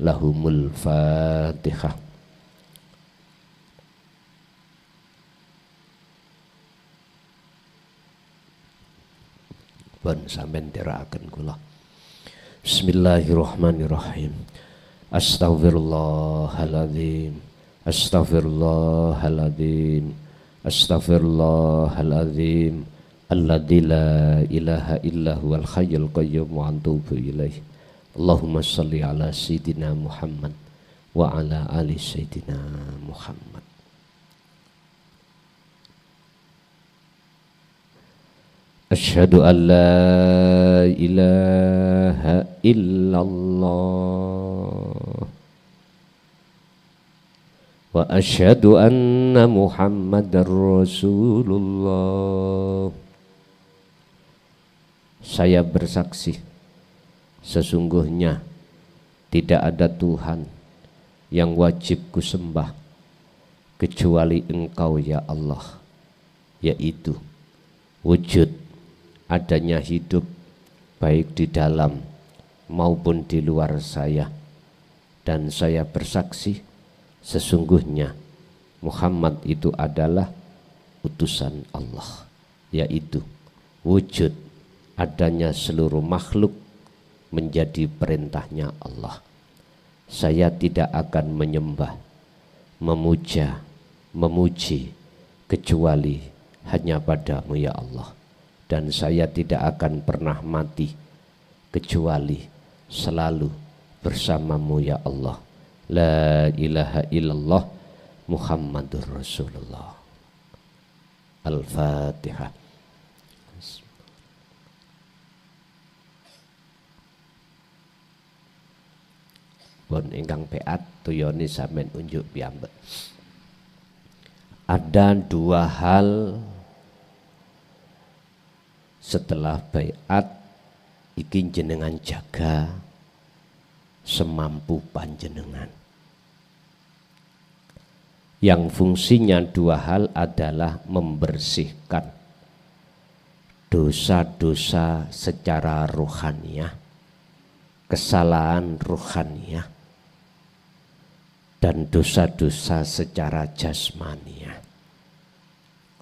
lahumul Fatihah. Pun sampeyan teraaken kula. Bismillahirrahmanirrahim. Astaghfirullahaladzim, astaghfirullahaladzim, astaghfirullahaladzim, alladzi la ilaha illa huwal hayyul qayyum wa atubu ilaih. Allahumma shalli ala sayyidina Muhammad wa ala ali sayyidina Muhammad. Asyhadu an la ilaha illallah wa asyhadu anna Muhammadar Rasulullah. Saya bersaksi sesungguhnya tidak ada Tuhan yang wajib kusembah kecuali Engkau ya Allah, yaitu wujud adanya hidup baik di dalam maupun di luar saya, dan saya bersaksi sesungguhnya Muhammad itu adalah utusan Allah, yaitu wujud adanya seluruh makhluk menjadi perintahnya Allah. Saya tidak akan menyembah, memuja, memuji kecuali hanya padamu ya Allah, dan saya tidak akan pernah mati kecuali selalu bersamamu ya Allah. La ilaha illallah Muhammadur Rasulullah. Al-Fatihah. Pun ingkang peat tuyoni sampeyan unjuk piyambak. Ada dua hal setelah baiat iki jenengan jaga semampu panjenengan, yang fungsinya dua hal adalah membersihkan dosa-dosa secara rohaniah, kesalahan rohaniah, dan dosa-dosa secara jasmaniah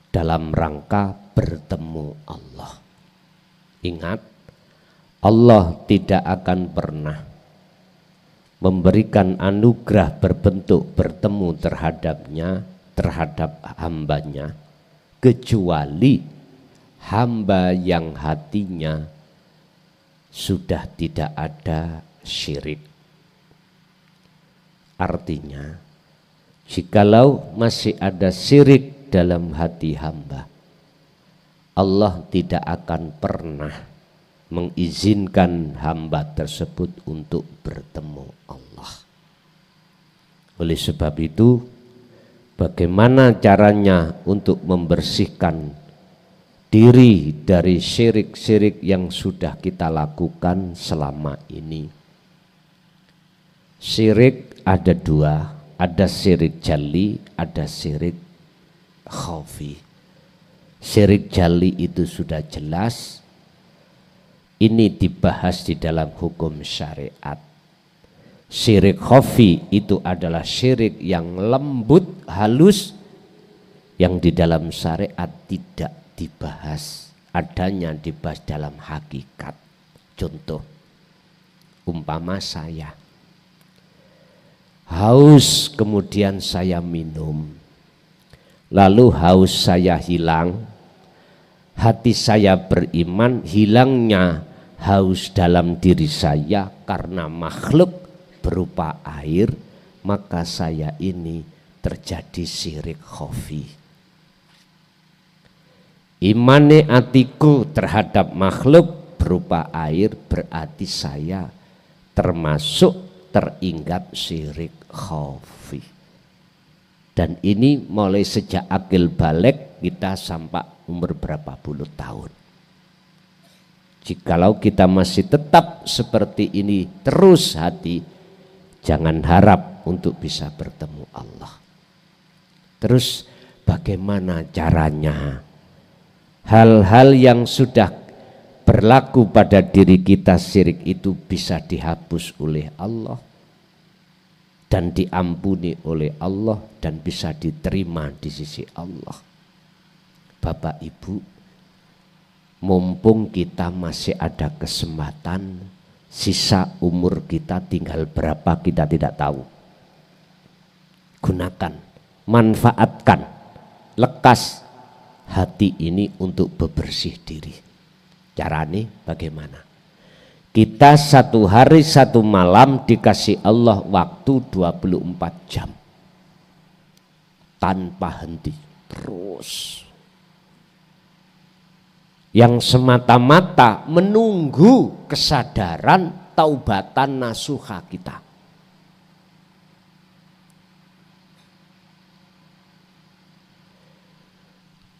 dalam rangka bertemu Allah. Ingat, Allah tidak akan pernah memberikan anugerah berbentuk bertemu terhadap hambanya kecuali hamba yang hatinya sudah tidak ada syirik. Artinya, jikalau masih ada syirik dalam hati hamba, Allah tidak akan pernah mengizinkan hamba tersebut untuk bertemu Allah. Oleh sebab itu, bagaimana caranya untuk membersihkan diri dari syirik-syirik yang sudah kita lakukan selama ini? Syirik ada dua, ada syirik jali, ada syirik khafi. Syirik jali itu sudah jelas, ini dibahas di dalam hukum syariat. Syirik khafi itu adalah syirik yang lembut, halus, yang di dalam syariat tidak dibahas, adanya dibahas dalam hakikat. Contoh, umpama saya haus kemudian saya minum, lalu haus saya hilang, hati saya beriman, hilangnya haus dalam diri saya karena makhluk berupa air, maka saya ini terjadi syirik khafi. Imane atiku terhadap makhluk berupa air berarti saya termasuk teringgap syirik khafi. Dan ini mulai sejak akil balik kita sampai umur berapa puluh tahun. Jikalau kita masih tetap seperti ini terus hati, jangan harap untuk bisa bertemu Allah. Terus bagaimana caranya? Hal-hal yang sudah berlaku pada diri kita syirik itu bisa dihapus oleh Allah dan diampuni oleh Allah dan bisa diterima di sisi Allah. Bapak Ibu, mumpung kita masih ada kesempatan, sisa umur kita tinggal berapa kita tidak tahu. Gunakan, manfaatkan, lekas hati ini untuk bebersih diri. Caranya bagaimana? Kita satu hari satu malam dikasih Allah waktu 24 jam tanpa henti terus, yang semata-mata menunggu kesadaran taubatan nasuha kita.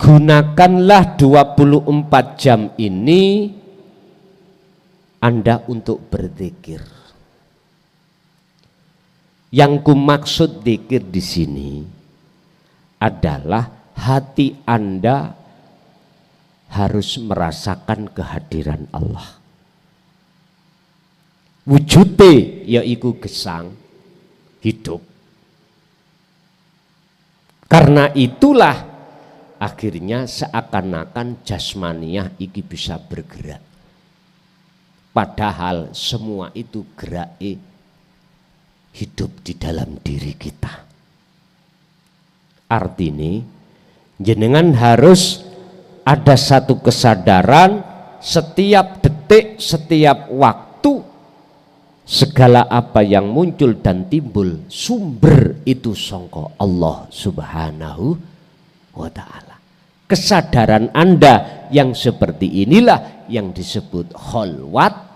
Gunakanlah 24 jam ini Anda untuk berzikir. Yang kumaksud zikir di sini adalah hati Anda harus merasakan kehadiran Allah. Wujudnya yaiku gesang hidup. Karena itulah akhirnya seakan-akan jasmaniah iki bisa bergerak. Padahal semua itu gerak hidup di dalam diri kita. Artinya jenengan harus ada satu kesadaran setiap detik, setiap waktu, segala apa yang muncul dan timbul sumber itu sangka Allah Subhanahu wa ta'ala. Kesadaran Anda yang seperti inilah yang disebut kholwat.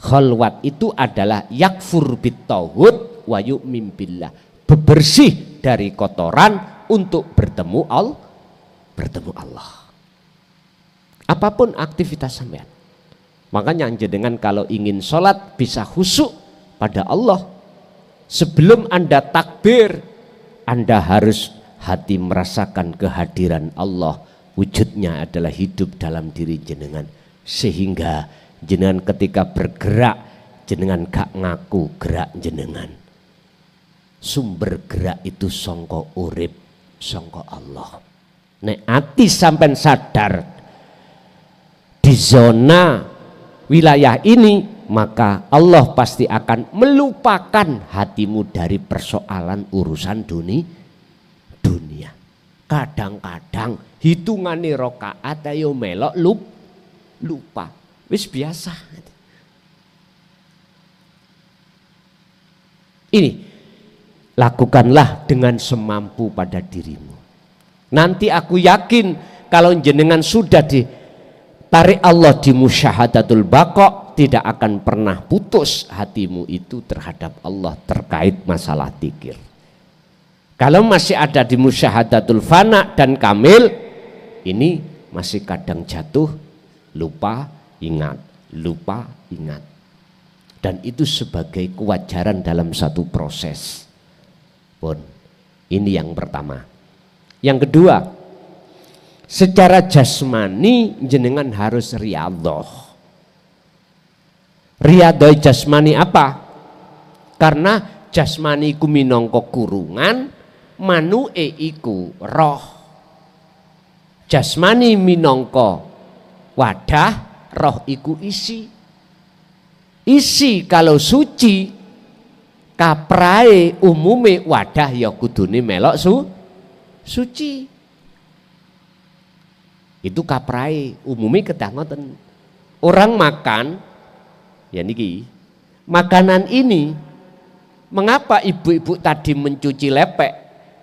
Kholwat itu adalah yakfur bittauhid wa yu'min billah, bebersih dari kotoran untuk bertemu Allah. Apapun aktivitas sampean. Makanya jenengan kalau ingin sholat bisa khusyuk pada Allah. Sebelum Anda takbir, Anda harus hati merasakan kehadiran Allah, wujudnya adalah hidup dalam diri jenengan, sehingga jenengan ketika bergerak jenengan gak ngaku gerak jenengan. Sumber gerak itu sangka urip, sangka Allah. Nek ati sampai sadar di zona wilayah ini, maka Allah pasti akan melupakan hatimu dari persoalan urusan dunia. Kadang-kadang hitungane rakaat ayo melok lupa. Wis biasa. Ini lakukanlah dengan semampu pada dirimu. Nanti aku yakin kalau jenengan sudah ditarik Allah di musyahadatul baqa, tidak akan pernah putus hatimu itu terhadap Allah terkait masalah dzikir. Kalau masih ada di musyahadatul fana dan kamil, ini masih kadang jatuh, lupa, ingat, lupa, ingat. Dan itu sebagai kewajaran dalam satu proses. Pun, ini yang pertama. Yang kedua, secara jasmani jenengan harus riyadhah. Riyadhah jasmani apa? Karena jasmani iku minangka kurungan, manuke iku roh. Jasmani minangka wadah, roh iku isi. Isi kalau suci kaprae umume wadah ya kudune melok suci. Itu kaprae umume kedah ngoten. Orang makan ya niki makanan ini, mengapa ibu-ibu tadi mencuci lepek?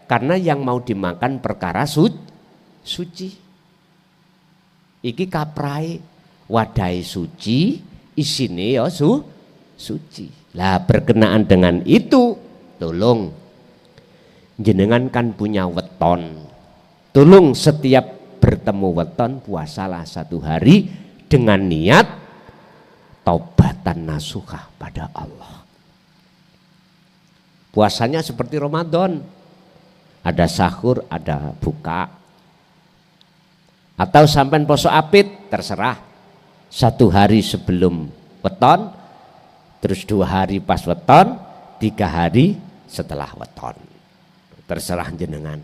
Karena yang mau dimakan perkara suci. Iki kaprae wadai suci, isine ya suci. Lah berkenaan dengan itu, tolong jenengan kan punya weton. Tolong setiap bertemu weton puasalah 1 hari dengan niat taubatan nasuhah pada Allah. Puasanya seperti Ramadan, ada sahur, ada buka, atau sampai poso apit, terserah. 1 hari sebelum weton, terus 2 hari pas weton, 3 hari setelah weton, terserah jenengan.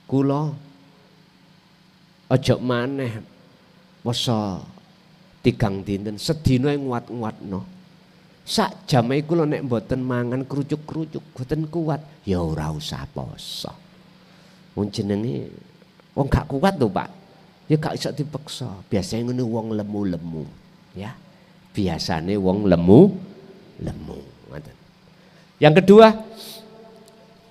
Kula ojo maneh poso 3 dinten sedina nguat-nguatno. Sak jame kula nek mboten mangan krucuk-krucuk mboten kuat, ya ora usah poso. Wong jenenge wong gak kuat lho, Pak. Ya gak iso dipaksa. Biasane ngono wong lemu-lemu, ya. Biasane wong lemu-lemu. Yang kedua,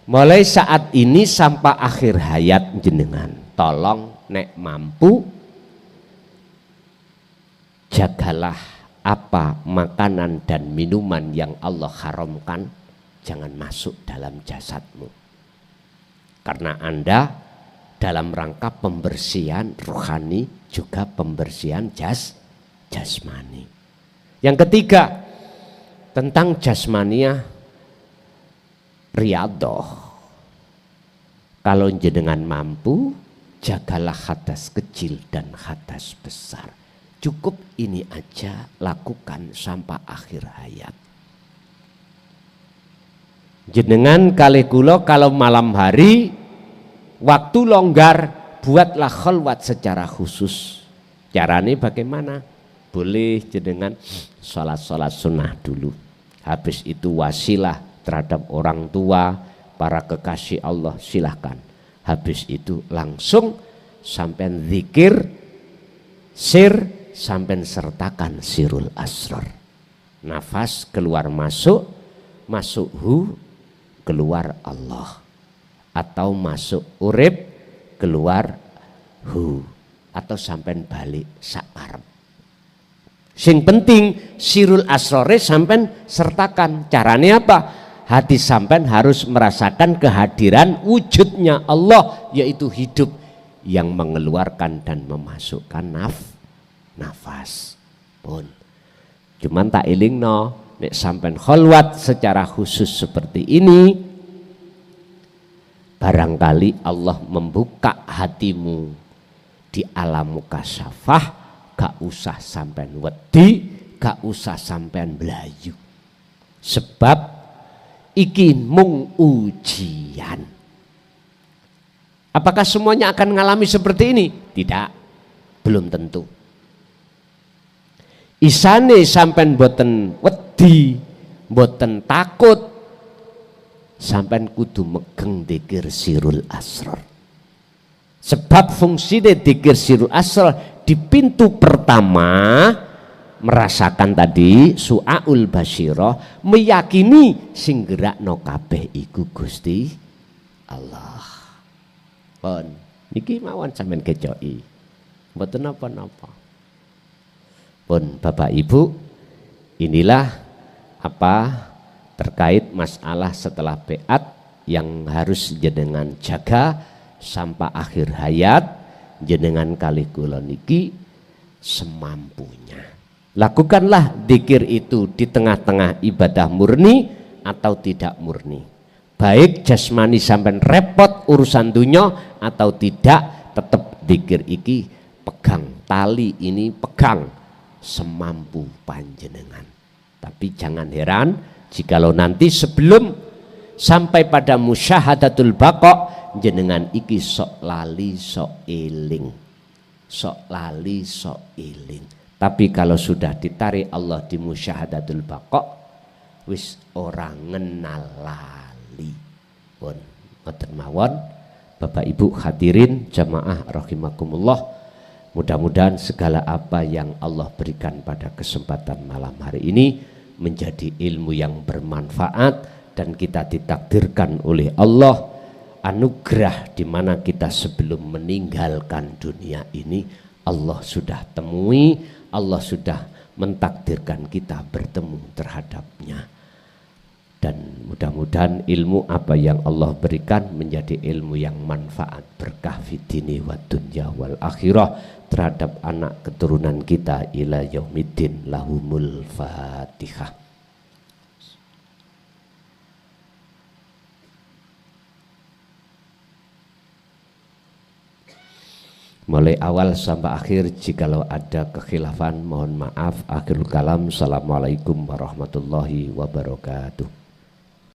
mulai saat ini sampai akhir hayat jenengan, tolong nek mampu jagalah apa makanan dan minuman yang Allah haramkan jangan masuk dalam jasadmu. Karena Anda dalam rangka pembersihan rohani juga pembersihan jasmani. Yang ketiga, tentang jasmania riyadhah. Kalau jenengan mampu, jagalah hadas kecil dan hadas besar. Cukup ini aja lakukan sampai akhir hayat. Jenengan kali kula kalau malam hari waktu longgar buatlah khalwat secara khusus. Caranya bagaimana? Boleh jenengan sholat sunnah dulu. Habis itu wasilah terhadap orang tua, para kekasih Allah, silahkan. Habis itu langsung sampai zikir sir, sampai sertakan sirul asrar. Nafas keluar masuk, masuk hu, keluar Allah. Atau masuk urip, keluar hu. Atau sampai balik sakarep. Sing penting sirul asrore sampai sertakan. Caranya apa? Hati sampai harus merasakan kehadiran wujudnya Allah, yaitu hidup yang mengeluarkan dan memasukkan nafas pun. Cuman tak ilingno nek sampean khalwat secara khusus seperti ini, barangkali Allah membuka hatimu di alam mukasyafah, gak usah sampean wedi, gak usah sampean belayu. Sebab iki mung ujian. Apakah semuanya akan mengalami seperti ini? Tidak, belum tentu. Isane sampean boten wedi, boten takut, sampean kudu megeng dzikir sirul asrar. Sebab fungsi dzikir sirul asrar di pintu pertama merasakan tadi su'aul basyirah, meyakini sing gerakno kabeh iku Gusti Allah. Pun niki mawon sampean kecoki. Mboten napa-napa. Pun Bapak Ibu, inilah apa terkait masalah setelah beat yang harus jenengan jaga sampai akhir hayat. Jenengan kali kula niki semampunya. Lakukanlah dzikir itu di tengah-tengah ibadah murni atau tidak murni. Baik jasmani sampai repot urusan dunia atau tidak, tetap dzikir iki pegang, tali ini pegang semampu panjenengan. Tapi jangan heran jikalau nanti sebelum sampai pada musyahadatul baqa jenengan iki sok lali sok eling, sok lali sok eling. Tapi kalau sudah ditarik Allah di musyahadatul baqa, wis orang ngenal lali. Pun ngoten mawon Bapak Ibu hadirin jamaah rahimakumullah. Mudah-mudahan segala apa yang Allah berikan pada kesempatan malam hari ini menjadi ilmu yang bermanfaat, dan kita ditakdirkan oleh Allah anugerah di mana kita sebelum meninggalkan dunia ini Allah sudah temui, Allah sudah mentakdirkan kita bertemu terhadapnya. Dan mudah-mudahan ilmu apa yang Allah berikan menjadi ilmu yang manfaat, berkah fitini wa dunya wal akhirah terhadap anak keturunan kita ila yaumiddin. Lahumul Fatihah. Mulai awal sampai akhir, jikalau ada kekhilafan mohon maaf. Akhirul kalam, assalamualaikum warahmatullahi wabarakatuh.